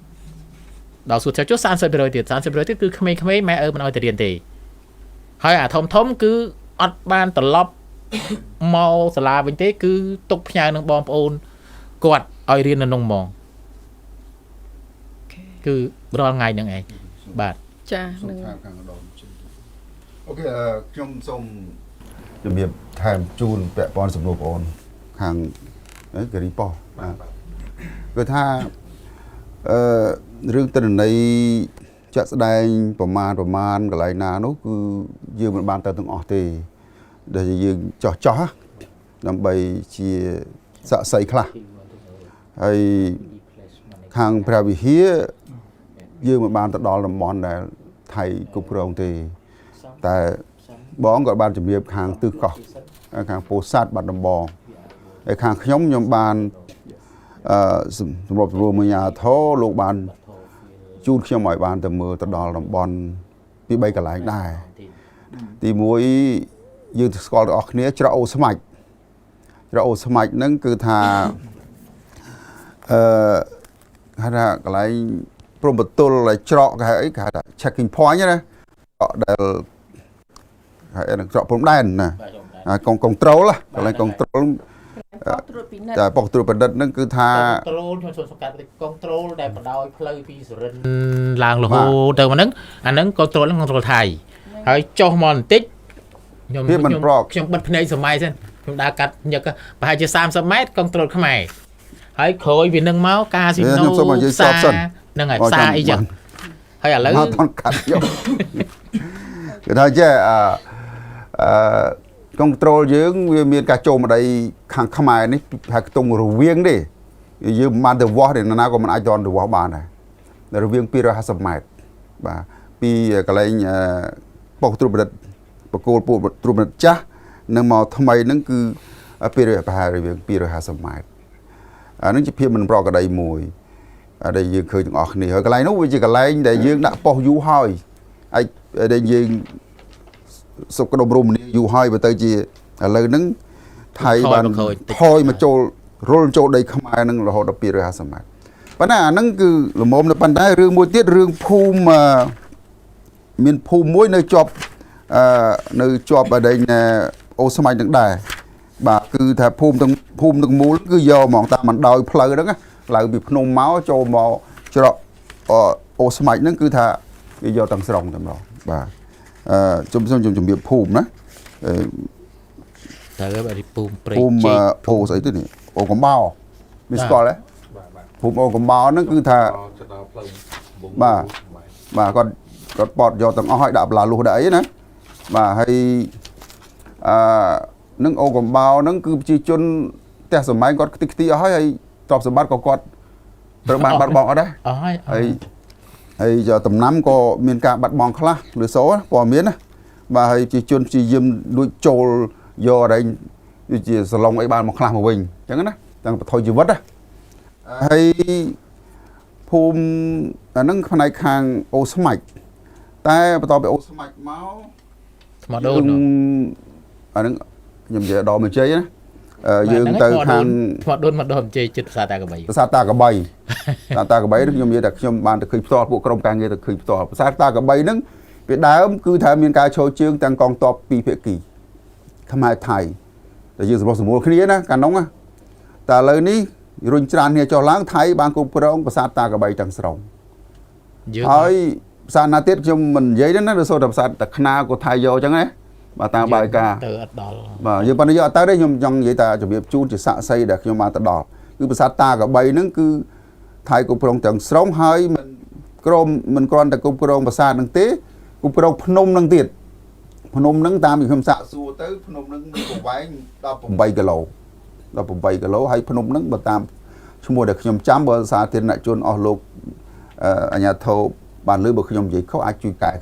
Speaker 2: ดาวสุดเจ้าจุด3 สเปียรอยติด3 สเปียรอยติดคือขมิ้นแม่มันเอาเตอเรียนตีให้ทมคืออัดบานตลบมอสลาเป็นเต้คือตกพยานงบอมโอนกดเอาเรียนนงมองคือรอไงยังไงบาท
Speaker 1: ចា
Speaker 3: សូម
Speaker 1: នឹង
Speaker 3: ថាខាងម្ដងអូខេខ្ញុំសូមជំរាបថែមជូនពាក់ព័ន្ធសំណួរបងប្អូនខាងការីប៉ោះគឺថារឿងទិន្នន័យចាក់ស្ដែងប្រមាណកន្លែងណានោះគឺយើងមិនបានទៅទាំងអស់ទេដែលយើងចោះដើម្បីជាស័ក្តិសិទ្ធិខ្លះហើយខាងព្រះវិហារយើងមិនបានទៅដល់តំបន់ដែលថៃគ្រប់គ្រងទេតែបងក៏បានជំរាបខាងទិសកោះខាងពោធិ៍សាត់បាត់ដំបងហើយខាងខ្ញុំបានសម្របរួមមួយអាធរលោកបានជូនខ្ញុំឲ្យបានទៅមើលទៅដល់តំបន់ពី3កន្លែងដែរទី1យើងស្គាល់ទាំងអស់គ្នាច្រកអូស្មាច់ហ្នឹងគឺថាគេថាកន្លែងព្រំប្រទល់ឲ្យច្រកគេហៅអីគេថា checking point ណាដែលហើយនឹងច្រកព្រំដែនណាកុងត្រូលកន្លែងកុងត្រូលតែប៉ុកត្រួតពិនិត្យហ្នឹងគឺថា
Speaker 2: កុងត្រូលខ្ញុំសង្កត់កុងត្រូលដែលបដោយផ្លូវពីសុរិនឡើងរហូតទៅហ្នឹងអាហ្នឹងកុងត្រូលហ្នឹងកុងត្រូលថៃហើយចុះមកបន្តិចខ្ញុំបិទភ្នែកសម័យសិនខ្ញុំដើរកាត់ញឹកប្រហែលជា30 ម៉ែត្រកុងត្រូលខ្មែរហើយក្រោយវានឹងមកកាស៊ីណូហ្នឹងហើយផ្សារអីចឹងហើយឥឡូវ
Speaker 3: មកតន់កាត់យកគឺថាចេះកុងត្រូលយើងវាមានការចូលមកដីខាងខ្មែរនេះថាខ្ទង់រវាងទេយើងមិនបានទៅវាស់ទេណាក៏មិនអាចទៅវាស់បានដែររវាង250 ម៉ែត្របាទពីកន្លែងប៉ុកត្រួតពិនិត្យបកគោលពួកត្រួតពិនិត្យចាស់នឹងមកថ្មីហ្នឹងគឺប្រហែលរវាង250 ម៉ែត្រអានឹងជាភាពមិនប្រក្រតីមួយដែលយើងឃើញទាំងអស់គ្នាហើយកន្លែងនោះវាជាកន្លែងដែលយើងដាក់ប៉ុស្តិ៍យូរហើយអាចដែលយើងសុខដុមរមនាយូរហើយបើទៅជាឥឡូវហ្នឹងថៃបានថយមកចូលរុលចូលដីខ្មែរហ្នឹងរហូតដល់250 ម៉ែត្រប៉ុន្តែអាហ្នឹងគឺល្មមនៅប៉ុន្តែរឿងមួយទៀតរឿងភូមិមានភូមិមួយនៅជាប់បដិញអូស្មាច់នឹងដែរបាទគឺថាភូមិទាំងមូលគឺយកហ្មងតាមបណ្ដោយផ្លូវហ្នឹងឡើងពីភ្នំមកចូលមកច្រកអូស្មាច់ហ្នឹងគឺថាវាយកទាំងស្រុងតែម្ដងបាទជំរាបភូមិណា
Speaker 2: តែបើភូមិព្រៃ
Speaker 3: ភូមិអូស្អីទៅនេះអូកំបោមានស្គាល់ទេភូមិអូកំបោហ្នឹងគឺថាបាទគាត់បត់យកទាំងអស់ឲ្យដាក់បន្លាលុះដាក់អីណាបាទហើយនឹងអូកំបោហ្នឹងគឺប្រជាជនផ្ទះសម័យគាត់ខ្ទេចខ្ទីអស់ហើយទ្រព្យសម្បត្តិក៏គាត់ត្រូវបានបាត់បង់អត់ដែរហើយដំណាំក៏មានការបាត់បង់ខ្លះឬសូព័ត៌មានណាបាទហើយប្រជាជនព្យាយាមលួចចូលយកអីដូចជាសឡុងអីបានមកខ្លះមកវិញអញ្ចឹងណាទាំងបថុយជីវិតណាហើយភូមិអាហ្នឹងផ្នែកខាងអូស្មាច់តែបន្ទាប់ពីអូស្មាច់មក
Speaker 2: ស្មាដូន
Speaker 3: អាហ្នឹងខ្ញុំនិយាយដល់មួយជ័យណាយើងទៅខាង
Speaker 2: ស្មាដូនមកដល់ជ័យចិត្តភាសាតាកបីខ្ញុំនិយាយតែខ្ញុំបានទៅឃើញផ្ទាល់ពួកក្រុមការងារទៅឃើញផ្ទាល់ភាសាតាកបីហ្នឹងពីដើមគឺថាមានការឈរជើងទាំងកងទ័ពពីរភាគីខ្មែរថៃតែយើងសម្រុះសម្រួលគ្នាណាកាលនោះតែឥឡូវនេះរុញច្រានគ្នាចុះឡើងថៃបានគ្រប់គ្រងភាសាតាកបីទាំងស្រុងហើយភាសាណាទៀតខ្ញុំមិននិយាយទេណាដូចសូត្រភាសាតាខ្នាក៏ថៃយកអញ្ចឹងណា
Speaker 3: bà ta bài ca
Speaker 2: từ ở đó
Speaker 3: mà giờ bây giờ tới đấy nhung trong vậy ta chuẩn bị chu chỉ xạ xây được nhưng mà ta đỏ cứ bữa sát ta cả bay nó cứ thay cục rong chẳng sống hơi mình còn tại cục rong bữa sát năng tế cục rong phnom năng tiệt phnom năng tam thì không xạ xua tới phnom năng bồng váy đo bồng bay cái lỗ hay phnom năng bờ tam chung mua được nhung chám bờ sát tiền lại chôn ở lục ở nhà thầu bàn lưới bờ nhung gì không ai chui cài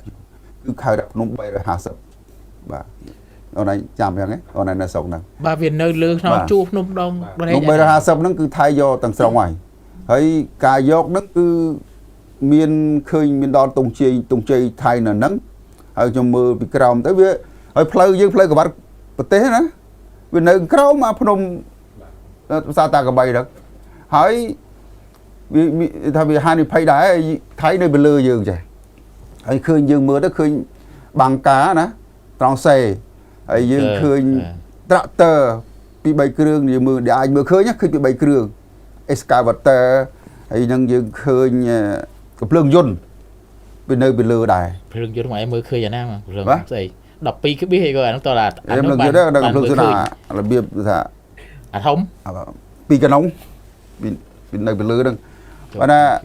Speaker 3: cứ khai đặt phnom bay rồi hạ sập và ở đây chạm vậy ở đây là sống nè
Speaker 2: ba viên nơi lương nó chu nôm đông
Speaker 3: lúc bây giờ hạ sập nó cứ thay do tầng sau ngoài hay cà dọc nó cứ miền khơi miền đòn tung chì thay là nắng ở trong mưa bị còng tới với ở plei của bạn bật té nữa vì nơi còng mà phnom sao ta có bay được hỏi vì hai người phay đá thấy nơi bên lừa dương vậy hay khơi dương mưa đó khơi bằng cá nữa trong xe hay dương khơi tractor bị bay kêu dương mưa để ai mưa khơi nhá khơi bị bay kêu excavator hay nhân dương khơi cặp lương dôn bên nơi bên lừa đài
Speaker 2: lương dôn ngoài mưa khơi vậy nam mà lương gì đọc pi cứ biết hay rồi nó to là
Speaker 3: em lương dôn đó là lương dôn là biệp là
Speaker 2: thông
Speaker 3: pi cái nóng bên nơi bên lừa đừng và nè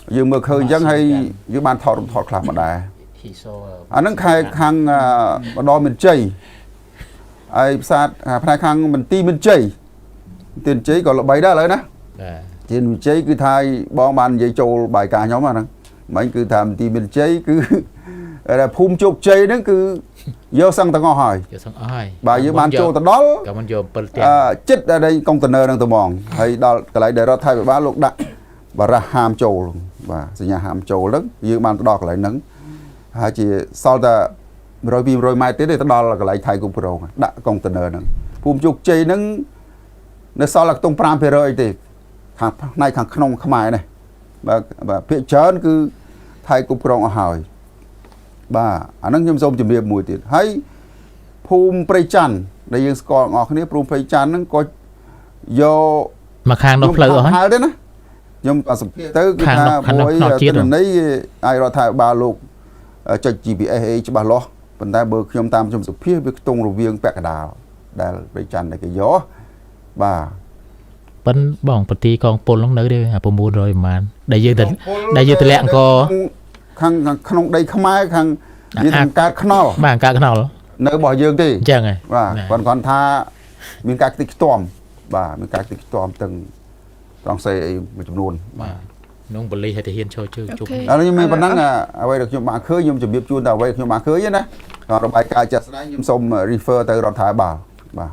Speaker 3: dương mưa khơi chẳng hay dương ban thọ làm mà đài anh nó khai khang đo mình chảy ai sát khai khang mình ti mình chảy tiền chế còn là bảy đóเลยนะ trên chế cứ thay bom ban dây trâu bài ca nhóm mà mấy cứ tham ti mình chế cứ là phun chục chế nó cứ vô sang ta ngò hỏi bài với ban trâu ta đó chết ở đây container đang tụi mòn hay đó cái lại để đó thay ba lúc đặt và ra hàm trâu luôn và nhà hàm trâu lớn với ban đo lại nắng hai chị sau ta rồi mai tới đây ta đo là cái lại thay cục pro đã container nữa phun chục chế nó sau là tung pram phê rồi thì thằng này thằng không mai này và phía chớn cứ thay cục pro ở hỏi bà anh nó nhâm sông chuẩn bị mùi tiền hay phun prey chăn đây dương còn ngọt này phun prey chăn nó có vô
Speaker 2: mà khang nó phơi rồi
Speaker 3: hai đấy nó nhưng mà tới cái ta mỗi tuần đấy ai rồi thay ba lục cho GPA cho bà lo phần ta bơ nhâm tam trong sự phía với tung rồi viên bẹt đào đào prey chăn này cái gió bà
Speaker 2: bắn bỏng bật tí con pol lóng nới đi à pol mua rồi mà đại dương tỉnh lẹn co
Speaker 3: khang không đây không ai khang như thằng cá khno
Speaker 2: mà cá khno
Speaker 3: nơi bỏ dương đi
Speaker 2: chẳng này
Speaker 3: và còn tha miếng cá tích storm và miếng cá tích storm từng trong xe một chục luôn
Speaker 2: nông bali hay thể hiện cho chơi chụp
Speaker 3: nhưng mà vẫn đang à vậy được nhưng mà khơi nhưng chuẩn bị chuôn tàu vậy nhưng mà khơi nhá rồi bài ca chặt đấy nhưng xong refer tới đòn thái bảo bà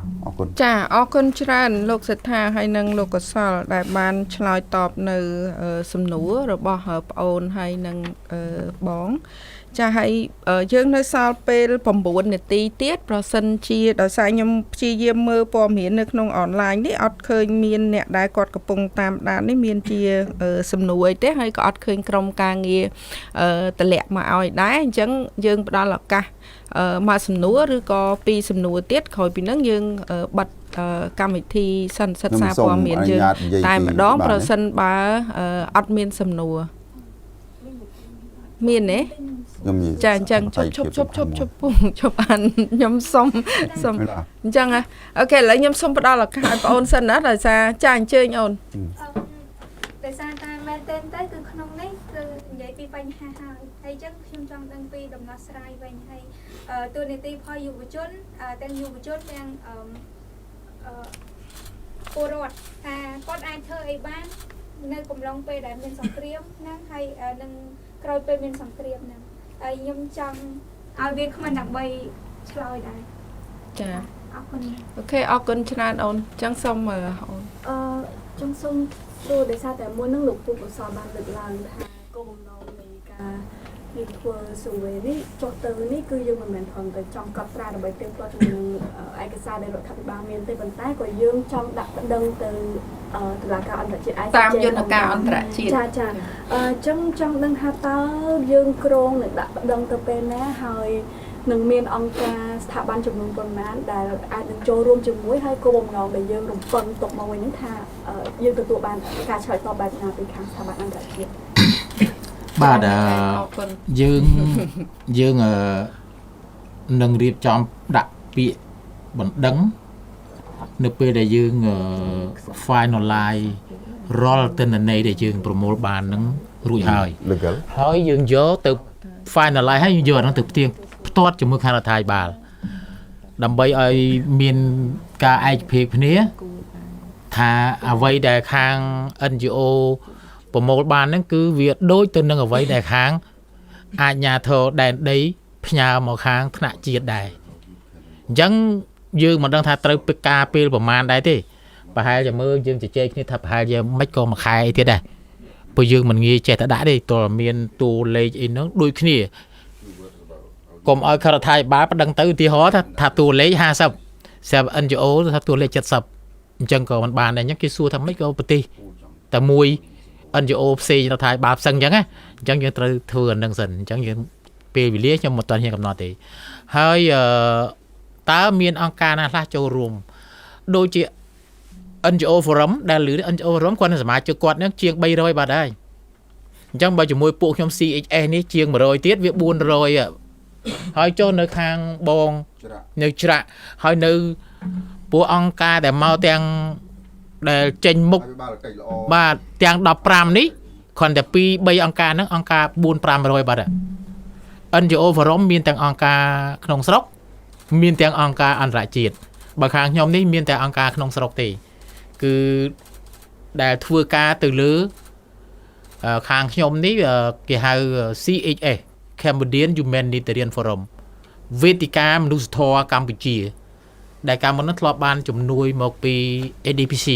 Speaker 1: ចាអរគុណច្រើនលោកសិដ្ឋាហើយនឹងលោកកសលដែលបានឆ្លើយតបនៅសំណួររបស់ប្អូនហើយនឹងបងចាហើយយើងនៅសល់ពេល9នាទីទៀតប្រសិនជាដោយសារខ្ញុំព្យាយាមមើលព័ត៌មាននៅក្នុងអនឡាញនេះអត់ឃើញមានអ្នកដែលគាត់កំពុងតាមដាននេះមានជាសំណួរអីទេហើយក៏អត់ឃើញក្រុមការងារតម្លាក់មកឲ្យដែរអញ្ចឹងយើងផ្ដល់ឱកាសមកសំណួរឬក៏ពីសំណួរទៀតក្រោយពីហ្នឹងយើងបិទកម្មវិធីសិក្សាព័ត៌មានយើងតែម្ដងប្រសិនបើអត់មានសំណួរមានទេចាអញ្ចឹងឈប់អានខ្ញុំសុំអញ្ចឹងអូខេឥឡូវខ្ញុំសុំផ្ដល់ឱកាសឲ្យបងអូនសិនណាដោយសារចាអញ្ជើញអូន
Speaker 5: ដោយសារតែមែនទេទៅគឺក្នុងនេះគឺនិយាយពីបញ្ហាហើយអញ្ចឹងខ្ញុំចង់ដឹងពីដំណោះស្រាយវិញហើយទូនីតិផលយុវជនទាំងយុវជនទាំងពលរដ្ឋថាគាត់អាចធ្វើអីបាននៅកំឡុងពេលដែលមានសង្គ្រាមហ្នឹងហើយនឹងក្រោយពេលមានសង្គ្រាមហ្នឹងហើយខ្ញុំចង់ឲ្យវាគ្មានដើម្បីឆ្លើយដែរ
Speaker 1: ចា
Speaker 5: អរគុណ
Speaker 1: អូខេអរគុណច្រើនអូនអញ្ចឹងសូមអូន
Speaker 5: ចង់សូមព្រោះដោយសារតែមួយនឹងលោកពូកសលបានលើកឡើងថាគោលបំណងនៃការរៀបធ្វើ survey នេះចុះទៅនេះគឺយើងមិនមែនគ្រាន់តែចង់កត់ត្រាដើម្បីទៀងទាត់ជាមួយនឹងឯកសារដែលរដ្ឋាភិបាលមានទេប៉ុន្តែក៏យើងចង់ដាក់ប្តឹងទៅតុលាការអន្តរជាតិ
Speaker 1: តាមយន្តការអន្តរជាតិ
Speaker 5: ចាចឹងចង់ដឹងថាតើយើងក្រងនឹងដាក់ប្តឹងទៅពេលណាហើយនឹងមានអង្គការស្ថាប័នចំនួនប៉ុន្មានដែលអាចនឹងចូលរួមជាមួយហើយគោលបំណងដែលយើងរំពឹងទុកមកវិញហ្នឹងថាយើងទទួលបានការឆ្លើយតបបែបណាពីខាងស្ថាប័នអន្តរជាតិ
Speaker 2: បាទយើង nâng riêng trong đặc biệt bản đấng nơi bên đại dương finalize roll tên này đại dương promote bàn nâng rủi hời hỏi dương gió từ finalize hay dương nó thực tiên tốt cho mức hàng thay bà đầm bay ai miền ca ai phê phê thà vậy đại khang NGO promote bàn nâng cứ việc đối tên nâng ở vậy đại khang ai nhà thờ đèn đấy nhà một khang thạch chiết đài dân dương mà đang thay tới PK pilประมาณ đấy thì bà hai giờ mơ dương chỉ chơi như thập hai giờ mấy con mà khai thế này bây giờ mình nghe trẻ đã đi tòa miền tù lấy nó đôi khi còn ở khởi thay bá đang tới thì hóa thà tù lấy 50 xem NGO thà tù lấy 70 chân còn mình bàn này nhắc cái xua thằng mấy con tiแต่มวย NGO Cเราถ่ายบาปสังยังไงจังยังthừa nâng dầnจังยังเปรียtrong một tuần hiệnกับนอติให้ตาเมียนองค์การนะล่ะโจรวมโดยที่ NGO Forum ได้หรือ NGO Forum คนสมัครจะกดเนี่ยเชียง300 บาทได้จังใบจะมวยพวกชม CHA นี่เชียง100tiết việc 400อ่ะให้โจในทางบองในฉะให้ในพวกองค์การแต่เมาแตงđể trình mục ba tiếng đọc pram ní còn để pi bay ông ca nó ông ca buôn pram rồi bà ạ anh cho overall miền tiếng ông ca không sốc miền tiếng ông ca ăn rải chiết bà khang nhóm ní miền tiếng ông ca không sốc thì cứ để thua ca từ lứa khang nhóm ní cái hai CHA Cambodian Humanitarian Forum Vetica Nusthor Campuchia đại ca muốn nó lọt ban chủng nuôi một pi ADPC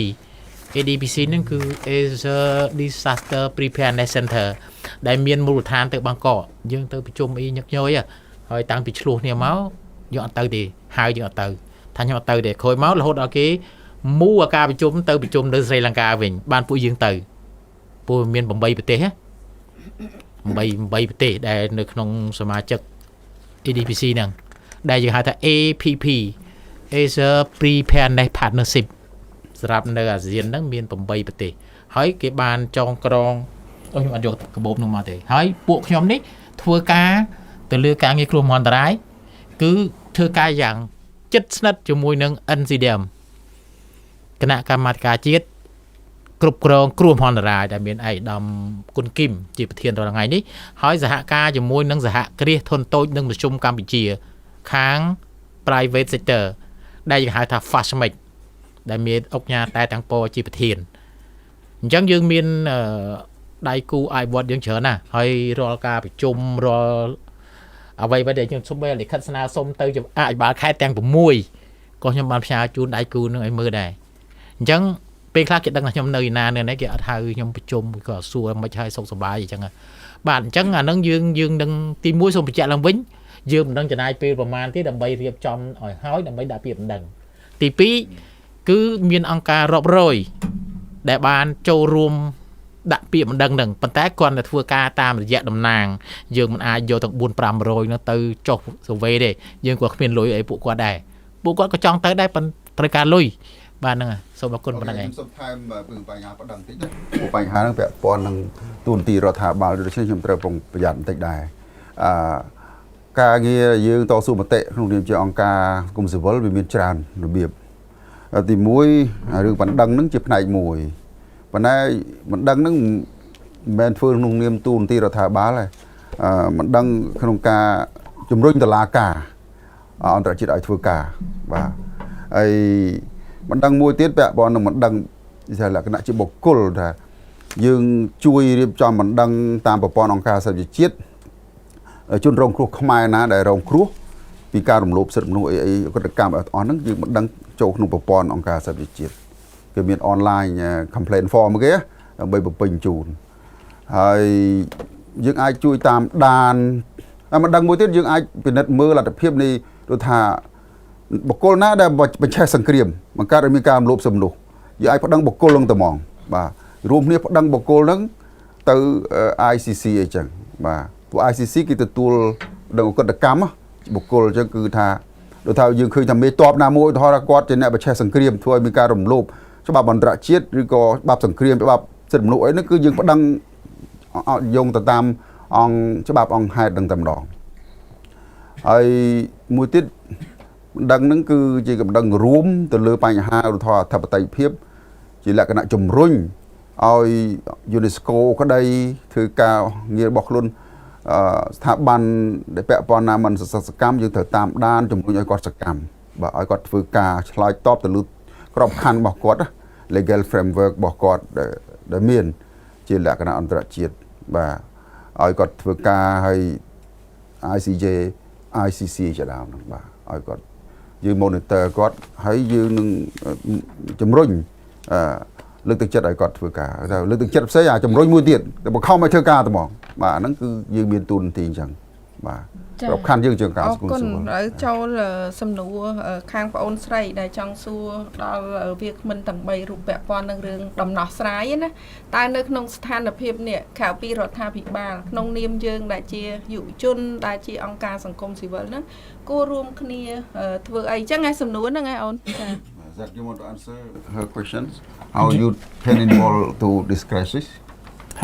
Speaker 2: นั่นคือ Asia Disaster Preparedness Center ได้มีมูลฐานtừ Bangkok យើងទៅប្រជុំអីញឹកញយហើយតាំងពីឆ្លោះគ្នាមកយកអត់ទៅទេហើយយើងអត់ទៅថាខ្ញុំអត់ទៅទេក្រោយមករហូតដល់គេមូអាការប្រជុំទៅប្រជុំនៅស្រីលង្កាវិញបានពួកយើងទៅពួកមាន8ប្រទេស8ប្រទេសដែលនៅក្នុងសមាជិក ADPC ហ្នឹងដែលយើងហៅថា APP Asia Preparedness Partnership សម្រាប់នៅអាស៊ានហ្នឹងមាន8ប្រទេសហើយគេបានចងក្រងខ្ញុំអត់យកកាបូបនោះមកទេហើយពួកខ្ញុំនេះធ្វើការទៅលើការងារគ្រោះមហន្តរាយគឺធ្វើការយ៉ាងជិតស្និទ្ធជាមួយនឹង NCDM គណៈកម្មាធិការជាតិគ្រប់គ្រងគ្រោះមហន្តរាយដែលមានឯកឧត្តមគុណគឹមជាប្រធានរាល់ថ្ងៃនេះហើយសហការជាមួយនឹងសហគ្រាសធុនតូចនិងមធ្យមកម្ពុជាខាង private sector ដែលយើងហៅថា FASMIC ដែលមានអង្គការតែទាំងពរជាប្រធានអញ្ចឹងយើងមានដៃគូអាយវត្តយើងច្រើនណាស់ហើយរាល់ការប្រជុំរាល់អ្វីៗដែលខ្ញុំសូមលិខិតស្នើសុំទៅអភិបាលខេត្តទាំង6ក៏ខ្ញុំបានផ្សាយជូនដៃគូនឹងឲ្យមើលដែរអញ្ចឹងពេលខ្លះគេដឹងថាខ្ញុំនៅឯណានៅគេអត់ហៅខ្ញុំប្រជុំក៏សួរមិនឲ្យសុខសប្បាយអញ្ចឹងបាទអញ្ចឹងអានឹងយើងនឹងទី1សូមបញ្ជាក់ឡើងវិញយើងមិនដឹងចំណាយពេលប្រហែលទេដើម្បីរៀបចំឲ្យហើយដើម្បីដាក់ពាក្យបណ្ដឹងទី2គឺមានអង្គការរាប់រយដែលបានចូលរួមដាក់ពាក្យបណ្ដឹងហ្នឹងប៉ុន្តែគាត់តែធ្វើការតាមរយៈតំណាងយើងមិនអាចយកទាំង4-500នោះទៅចុះ survey ទេយើងក៏គ្មានលុយអីពួកគាត់ដែរពួកគាត់ក៏ចង់ទៅដែរប៉ុន្តែត្រូវការលុយបាទហ្នឹងសូមអរគុណប៉ុណ្ណឹងឯង
Speaker 3: សូមថែមពីបញ្ហាបណ្ដឹងតិចណាបញ្ហាហ្នឹងពាក់ព័ន្ធនឹងទូនទីរដ្ឋាភិបាលដូច្នេះខ្ញុំត្រូវប្រុងប្រយ័ត្នបន្តិចដែរការងារយើងតស៊ូមតិក្នុងនាមជាអង្គការគុំស៊ីវិលវាមានច្រើនរបៀបទី1រឿងបណ្ដឹងហ្នឹងជាផ្នែកមួយប៉ុន្តែបណ្ដឹងហ្នឹងមិនមែនធ្វើក្នុងនាមទូនទីរដ្ឋាភិបាលទេបណ្ដឹងក្នុងការជំរុញតុលាការអន្តរជាតិឲ្យធ្វើការបាទហើយបណ្ដឹងមួយទៀតពាក់ព័ន្ធនឹងបណ្ដឹងជាលក្ខណៈជាបុគ្គលថាយើងជួយរៀបចំបណ្ដឹងតាមប្រព័ន្ធអង្គការសហប្រជាជាតិជនរងគ្រោះខ្មែរណាដែលរងគ្រោះពីការរំលោភសិទ្ធិមនុស្សអីកតកម្មអត់អស់ហ្នឹងយើងបណ្ដឹងចូលក្នុងប្រព័ន្ធអង្គការសហប្រជាជាតិគឺមាន online complaint form គេដើម្បីបំពេញជូនហើយយើងអាចជួយតាមដានបណ្ដឹងមួយទៀតយើងអាចពិនិត្យមើលលទ្ធភាពនៃដូចថាបុគ្គលណាដែលបញ្ឆេះសង្គ្រាមបង្កើតឲ្យមានការរំលោភសិទ្ធិមនុស្សយើងអាចប្តឹងបុគ្គលនឹងតែហ្មងបាទរួមគ្នាប្តឹងបុគ្គលនឹងទៅ ICC អីចឹងបាទពួក ICC គេទទួលដឹងអកតកម្មបុគ្គលអញ្ចឹងគឺថាដូចថាយើងឃើញថាមេតបណាមួយឧទាហរណ៍គាត់ជាអ្នកបញ្ឆេះសង្គ្រាមធ្វើឲ្យមានការរំលោភច្បាប់អន្តរជាតិឬក៏ច្បាប់សង្គ្រាមច្បាប់សិទ្ធិមនុស្សអីហ្នឹងគឺយើងប្តឹងយោងទៅតាមអង្គច្បាប់អង្គហេតុដឹងតែម្ដង ហើយមួយទៀតដឹងហ្នឹងគឺជាកម្ដៅរួមទៅលើបញ្ហាឧទាហរណ៍អធិបតេយ្យភាពជាលក្ខណៈជំរុញឲ្យ UNESCO ក្តីធ្វើការងាររបស់ខ្លួនស្ថាប័នដែលពាក់ព័ន្ធណាមិនសកម្មយើងត្រូវតាមដានជំរុញឲ្យគាត់សកម្មបាទឲ្យគាត់ធ្វើការឆ្លើយតបទៅលើក្របខ័ណ្ឌរបស់គាត់ legal framework របស់គាត់ដែលមានជាលក្ខណៈអន្តរជាតិបាទឲ្យគាត់ធ្វើការឲ្យ ICJ ICC ជាដើមហ្នឹងបាទឲ្យគាត់យើង monitor គាត់ហើយយើងនឹងជំរុញលើកទឹកចិត្តឲ្យគាត់ធ្វើការលើកទឹកចិត្តផ្សេងជំរុញមួយទៀតតែបង្ខំឲ្យធ្វើការតែហ្មងបាទហ្នឹងគឺយើងមានទូនទីអញ្ចឹងបាទប្រកបខាន់យើងជាការស្គាល់
Speaker 1: អរគុណហើយចូលសំណួរខាងប្អូនស្រីដែលចង់សួរដល់វាគ្មិនទាំង3រូបពាក់ព័ន្ធនឹងរឿងដំណោះស្រាយណាតែនៅក្នុងស្ថានភាពនេះក្រៅពីរដ្ឋាភិបាលក្នុងនាមយើងដែលជាយុវជនដែលជាអង្គការសង្គមស៊ីវិលហ្នឹងគួររួមគ្នាធ្វើអីចឹងឯសំណួរហ្នឹងឯអូនចា
Speaker 3: That you want to answer her questions how you can involve to this crisis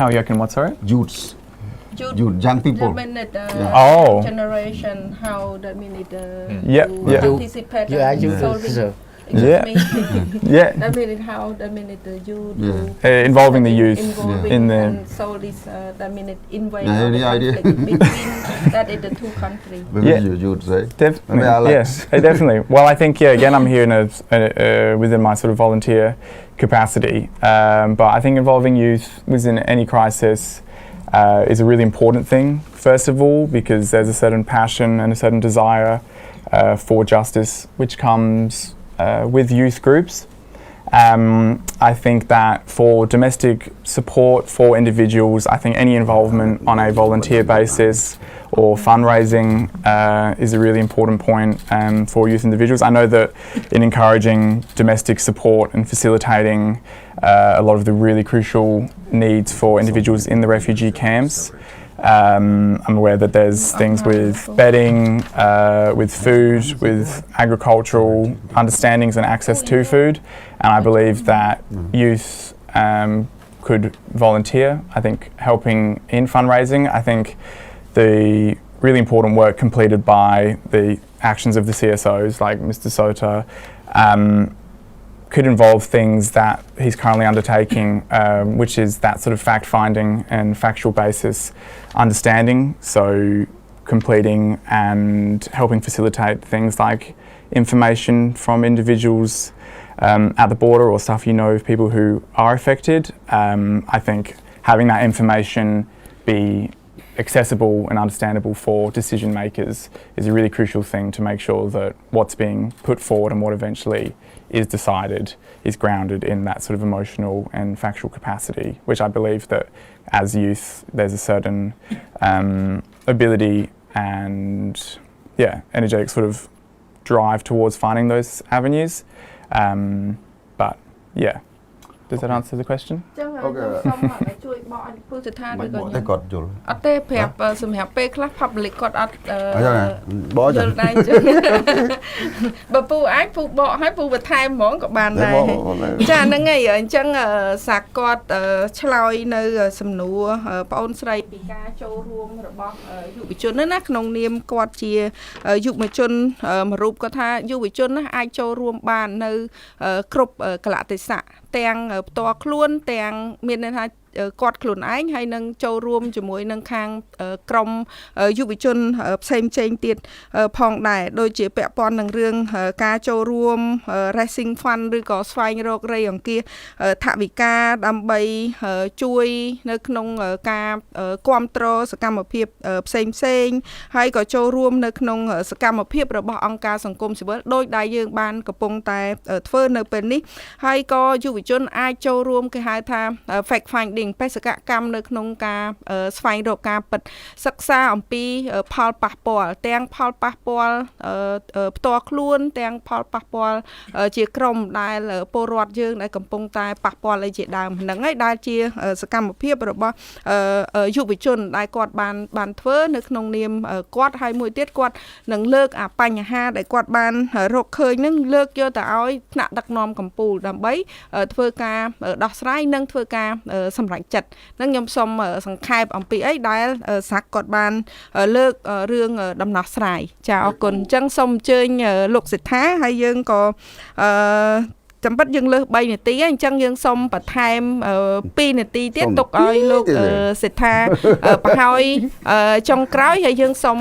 Speaker 4: How you can what, sorry?
Speaker 3: youths young people
Speaker 1: generation how that minute participate
Speaker 2: you are you
Speaker 4: Yeah.
Speaker 1: that minute how that minute you
Speaker 4: involving the youth in the
Speaker 1: solve this that minute invade
Speaker 3: any idea
Speaker 1: between that in the two countries
Speaker 3: you'd say
Speaker 4: definitely well I think again I'm here in within my sort of volunteer capacity but I think involving youth within any crisis is a really important thing first of all because there's a certain passion and a certain desire for justice which comes with youth groups. I think that for domestic support for individuals, I think any involvement on a volunteer basis or fundraising is a really important point for youth individuals. I know that in encouraging domestic support and facilitating a lot of the really crucial needs for individuals in the refugee camps, I'm aware that there's things with bedding, with food, with agricultural understandings and access to food, and I believe that youth could volunteer. I think helping in fundraising. I think the really important work completed by the actions of the CSOs like Mr. Sota could involve things that he's currently undertaking, which is that sort of fact-finding and factual basis understanding, so completing and helping facilitate things like information from individuals at the border or stuff you know of people who are affected. I think having that information be accessible and understandable for decision makers is a really crucial thing to make sure that what's being put forward and what eventually is decided is grounded in that sort of emotional and factual capacity, which I believe that as youth there's a certain ability and energetic sort of drive towards finding those avenues. But yeah, does that answer the question?
Speaker 1: ជួយបកឲ្យពូស្ថានឬក៏
Speaker 3: តែគាត់យល់
Speaker 1: អត់ទេប្រាប់សម្រាប់ពេលខ្លះ public គាត់អត់
Speaker 3: បក
Speaker 1: យល់ដែរចឹងបើពូអាចពូបកឲ្យពូបន្ថែមហ្មងក៏បានដែរចាហ្នឹងហើយអញ្ចឹងសាគាត់ឆ្លើយនៅសំណួរបងអូនស្រីពីការចូលរួមរបស់យុវជនណាក្នុងនាមគាត់ជាយុវជនមួយរូបគាត់ថាយុវជនណាអាចចូលរួមបាននៅគ្រប់កលៈទេសៈទាំងផ្ទាល់ខ្លួនទាំងមានន័យថាគាត់ខ្លួនឯងហើយនឹងចូលរួមជាមួយនឹងខាងក្រមយុវជនផ្សេងទៀតផងដែរដូចជាពាក់ព័ន្ធនឹងរឿងការចូលរួម raising fund ឬក៏ស្វែងរករៃអង្គាសថវិកាដើម្បីជួយនៅក្នុងការគាំទ្រសកម្មភាពផ្សេងហើយក៏ចូលរួមនៅក្នុងសកម្មភាពរបស់អង្គការសង្គមស៊ីវិលដោយដែលយើងបានកំពុងតែធ្វើនៅពេលនេះហើយក៏យុវជនអាចចូលរួមគេហៅថា fact finding បេសកកម្មនៅក្នុងការស្វែងរកការពិតសិក្សាអំពីផលប៉ះពាល់ទាំងផលប៉ះពាល់ផ្ទាល់ខ្លួនទាំងផលប៉ះពាល់ជាក្រុមដែលពលរដ្ឋយើងដែលកំពុងតែប៉ះពាល់អីជាដើមហ្នឹងហើយដែលជាសកម្មភាពរបស់យុវជនដែលគាត់បានធ្វើនៅក្នុងនាមគាត់ហើយមួយទៀតគាត់នឹងលើកអាបញ្ហាដែលគាត់បានរកឃើញហ្នឹងលើកយកទៅឲ្យថ្នាក់ដឹកនាំកម្ពុជាដើម្បីធ្វើការដោះស្រាយនិងធ្វើការសម្រេច ម្រេចចិត្តនឹងខ្ញុំសូមសង្ខេបអំពីអីដែលសាក់គាត់បានលើករឿងដំណោះស្រាយចាអរគុណអញ្ចឹងសូមអញ្ជើញលោកសិដ្ឋាហើយយើងក៏ចាំបាត់យើងលើស3នាទីហើយអញ្ចឹងយើងសូមបន្ថែម2នាទីទៀតទុកឲ្យលោកសិដ្ឋាបង្ហើយចុងក្រោយហើយយើងសូម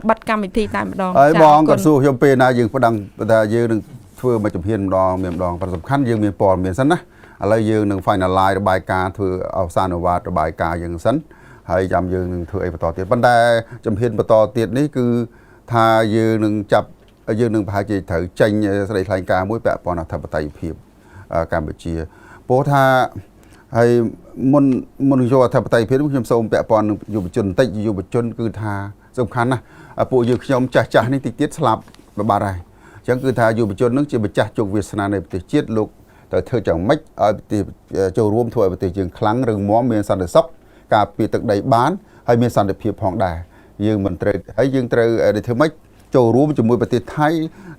Speaker 1: បិទកម្មវិធីតែម្ដង
Speaker 3: ហើយបងក៏សួរខ្ញុំពេលណាយើងប្តឹងថាយើងនឹងធ្វើមួយជំហានម្ដងប៉ុន្តែសំខាន់យើងមានព័ត៌មានសិនណាឥឡូវយើងនឹង finalize របាយការណ៍ធ្វើអវសានវត្តរបាយការណ៍យើងសិនហើយចាំយើងនឹងធ្វើអីបន្តទៀតប៉ុន្តែជំហានបន្តទៀតនេះគឺថាយើងនឹងចាប់យើងនឹងប្រហែលជាត្រូវចេញស្ដីថ្លែងការណ៍មួយពាក់ព័ន្ធអធិបតេយ្យភាពកម្ពុជាព្រោះថាហើយមុនយកអធិបតេយ្យភាពខ្ញុំសូមពាក់ព័ន្ធនឹងយុវជនបន្តិចយុវជនគឺថាសំខាន់ណាស់ពួកយើងខ្ញុំចាស់នេះតិចទៀតស្លាប់បាត់ហើយអញ្ចឹងគឺថាយុវជននឹងជាម្ចាស់ជោគវាសនានៃប្រទេសជាតិលោកត្រូវធ្វើយ៉ាងម៉េចឲ្យប្រទេសចូលរួមធ្វើឲ្យប្រទេសយើងខ្លាំងរឹងមាំមានសន្តិសុខការពារទឹកដីបានហើយមានសន្តិភាពផងដែរយើងមិនត្រូវហើយយើងត្រូវធ្វើម៉េចចូលរួមជាមួយប្រទេសថៃ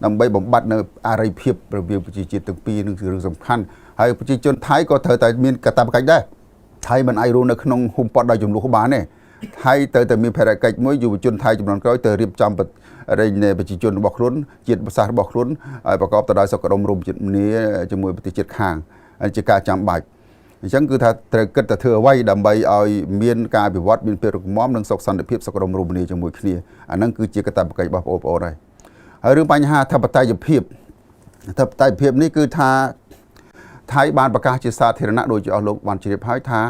Speaker 3: ដើម្បីបំបត្តិនៅអរិយភាពរវាងប្រជាជាតិទាំងពីរនឹងគឺរឿងសំខាន់ហើយប្រជាជនថៃក៏ត្រូវតែមានកាតព្វកិច្ចដែរថៃមិនអាចរស់នៅក្នុងហ៊ុំប៉ុតដោយចំនួនបានទេថៃត្រូវតែមានភារកិច្ចមួយយុវជនថៃចំនួនក្រោយទៅរៀបចំប្រជាជនរបស់ខ្លួនជាតិប្រសាសន៍របស់ខ្លួនឲ្យប្រកបទៅដោយសុខដុមរមជាតិគ្នាជាមួយប្រទេសជាតិខាងជាការចាំបាច់អញ្ចឹងគឺថាត្រូវគិតទៅធ្វើអ្វីដើម្បីឲ្យមានការអភិវឌ្ឍមានភាពរឹងមាំនិងសុខសន្តិភាពសុខដុមរមនាជាមួយគ្នាអាហ្នឹងគឺជាកាតព្វកិច្ចរបស់បងប្អូនហើយរឿងបញ្ហាអធិបតេយ្យភាពនេះគឺថាថៃបានប្រកាសជាសាធារណៈដោយជាអស់លោកបានជ្រាបហើយថា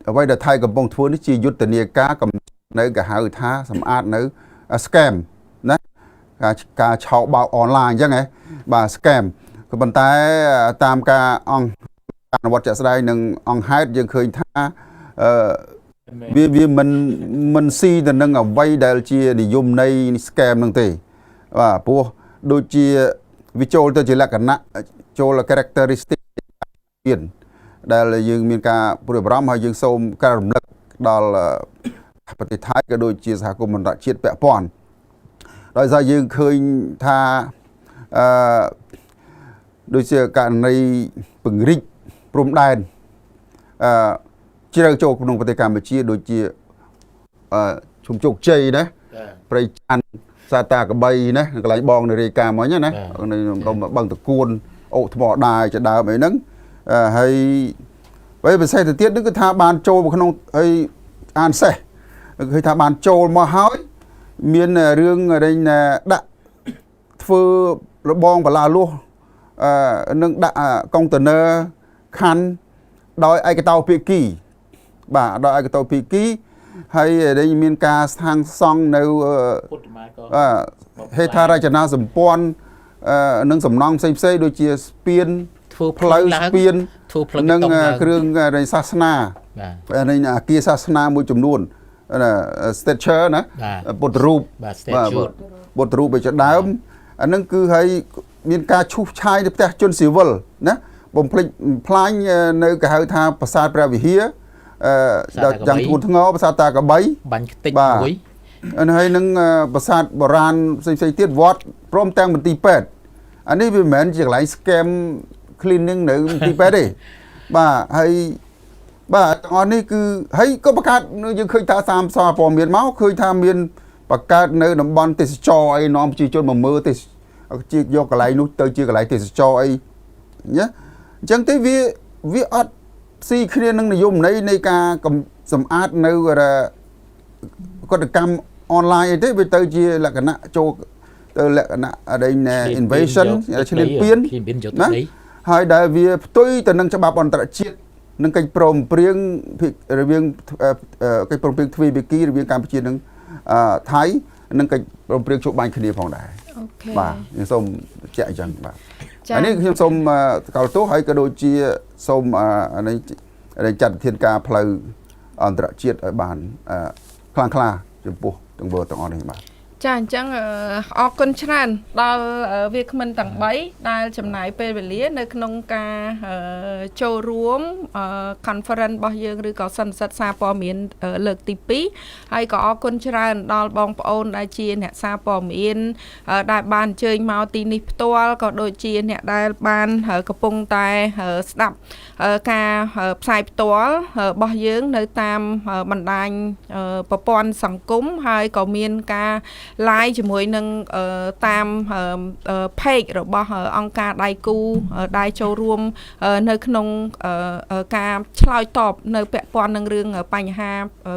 Speaker 3: អ្វីដែលថៃកំពុងធ្វើនេះជាយុទ្ធនាការកំនៅគេហៅថាសម្អាតនៅ scam ណាការឆោបបោកអនឡាញអញ្ចឹងហ៎បាទ scam ក៏ប៉ុន្តែតាមការអនុវត្តជាក់ស្ដែងនឹងអង្គហេតុយើងឃើញថាវាមិនស៊ីទៅនឹងអ្វីដែលជានិយមនៃ scam ហ្នឹងទេបាទព្រោះដូចជាវាចូលទៅជាលក្ខណៈចូល characteristic មានដែលយើងមានការព្រួយបារម្ភហើយយើងសូមការរំលឹកដល់ប្រទេសថៃក៏ដូចជាសហគមន៍អន្តរជាតិពាក់ព័ន្ធដោយសារយើងឃើញថាដូចជាករណីពង្រីកព្រំដែនជ្រៅចូលក្នុងប្រទេសកម្ពុជាដូចជាជុំជោគជ័យណាព្រៃច័ន្ទសាតាកបីណាកន្លែងបងនៅរាយការណ៍មិញណានៅបឹងតគួនអូថ្មដាយជាដើមអីហ្នឹងហើយពិសេសទៅទៀតគឺថាបានចូលមកក្នុងហើយអានសេះគឺថាបានចូលមកហើយមានរឿងដាក់ធ្វើរបងបលាលោះនឹងដាក់កុងតឺន័រខណ្ឌដោយឯកតោភាគីបាទដោយឯកតោភាគីហើយដែលមានការស្ថានសង់នៅហេដ្ឋារចនាសម្ព័ន្ធនិងសំណង់ផ្សេងដូចជាស្ពានធ្វើផ្លូវស្ពានធ្វើផ្លូវនិងគ្រឿងសាសនាបាទនៃអាគារសាសនាមួយចំនួនstatue ណាពុទ្ធរូបបាទពុទ្ធរូបជាដើមអានឹងគឺហើយមានការឈូសឆាយនៅផ្ទះជនស៊ីវិលណាបំភ្លេចផ្លាញនៅគេហៅថាប្រាសាទព្រះវិហារយ៉ាងធ្ងន់ធ្ងរប្រាសាទតាកបី
Speaker 2: បាញ់ខ្ទេចមួយ
Speaker 3: ហើយនឹងប្រាសាទបុរាណផ្សេងៗទៀតវត្តព្រមទាំងមន្ទីរពេទ្យអានេះវាមិនមែនជាកន្លែង scam cleaning នៅមន្ទីរពេទ្យទេបាទហើយបាទទាំងអស់នេះគឺហើយក៏បង្កើតយើងឃើញថាតាមសារព័ត៌មានមកឃើញថាមានបង្កើតនៅតំបន់ទេសចរអីនាំប្រជាជនមកមើលទេសជាយកកន្លែងនោះទៅជាកន្លែងទេសចរអីណាអញ្ចឹងទេវាអត់ស៊ីគ្នានឹងនិយមន័យនៃការសម្អាតនៅកតកម្មអនឡាញអីទេវាទៅជាលក្ខណៈចូលទៅលក្ខណៈinvasion ឈ្លានពានណាហើយដែលវាផ្ទុយទៅនឹងច្បាប់អន្តរជាតិនឹងកិច្ចព្រមព្រៀងរវាងកិច្ចព្រមព្រៀងទ្វេភាគីរវាងកម្ពុជានិងថៃនិងកិច្ចព្រមព្រៀងជួបបាញ់គ្នាផងដែរ
Speaker 1: អូខេ
Speaker 3: បាទខ្ញុំសូមបញ្ជាក់អញ្ចឹងបាទអានេះខ្ញុំសូមកោតទោសហើយក៏ដូចជាសូមនេះចាត់វិធានការផ្លូវអន្តរជាតិឲ្យបានខ្លាំងក្លាចំពោះទាំងអស់នេះបាទ
Speaker 1: ចាអញ្ចឹងអរគុណច្រើនដល់វាគ្មិនទាំង3ដែលចំណាយពេលវេលានៅក្នុងការចូលរួម conference របស់យើងឬក៏សន្និសីទសារព័ត៌មានលើកទី2ហើយក៏អរគុណច្រើនដល់បងប្អូនដែលជាអ្នកសារព័ត៌មានដែលបានអញ្ជើញមកទីនេះផ្ទាល់ក៏ដូចជាអ្នកដែលបានកំពុងតែស្ដាប់ការផ្សាយផ្ទាល់របស់យើងនៅតាមបណ្ដាញប្រព័ន្ធសង្គមហើយក៏មានការ live ជាមួយនឹងតាម page របស់អង្គការដៃគូដែលចូលរួមនៅក្នុងការឆ្លើយតបនៅពាក់ព័ន្ធនឹងរឿងបញ្ហា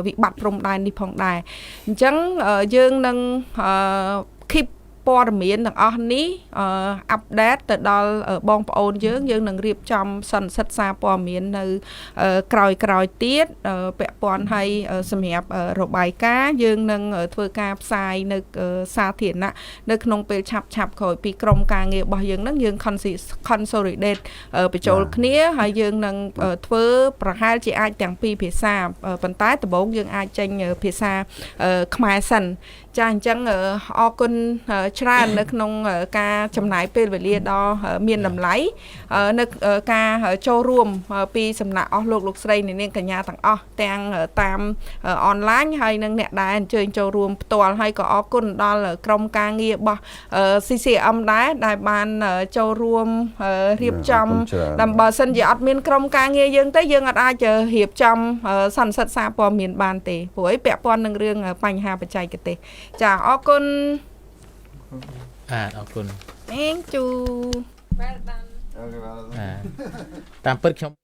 Speaker 1: វិបត្តិព្រំដែននេះផងដែរអញ្ចឹងយើងនឹងkeep ព័ត៌មានទាំងអស់នេះអាប់ដេតទៅដល់បងប្អូនយើងនឹងរៀបចំសន្និសីទសារព័ត៌មាននៅក្រោយទៀតពាក់ព័ន្ធឲ្យសម្រាប់របាយការណ៍យើងនឹងធ្វើការផ្សាយនៅសាធារណៈនៅក្នុងពេលឆាប់ក្រោយពីក្រុមការងាររបស់យើងនឹងយើង consolidate បញ្ចូលគ្នាហើយយើងនឹងធ្វើប្រហែលជាអាចទាំងពីរភាសាប៉ុន្តែដំបូងយើងអាចចេញភាសាខ្មែរសិនចាអញ្ចឹងអរគុណច្រើននៅក្នុងការចំណាយពេលវេលាដ៏មានតម្លៃនៅការចូលរួមពីសំណាក់អស់លោកស្រីនាងកញ្ញាទាំងអស់ទាំងតាមអនឡាញហើយនឹងអ្នកដែលអញ្ជើញចូលរួមផ្ទាល់ហើយក៏អរគុណដល់ក្រុមការងាររបស់ CCM ដែរដែលបានចូលរួមរៀបចំដើម្បីសិនជាអត់មានក្រុមការងារយើងទេយើងអត់អាចរៀបចំសន្និសីទសារព័ត៌មានបានទេព្រោះឯងពាក់ព័ន្ធនឹងរឿងបញ្ហាបច្ចេកទេសចាអរគុណ
Speaker 2: អរគុណ
Speaker 1: Thank you well done
Speaker 2: តាមពិតខ្ញុំ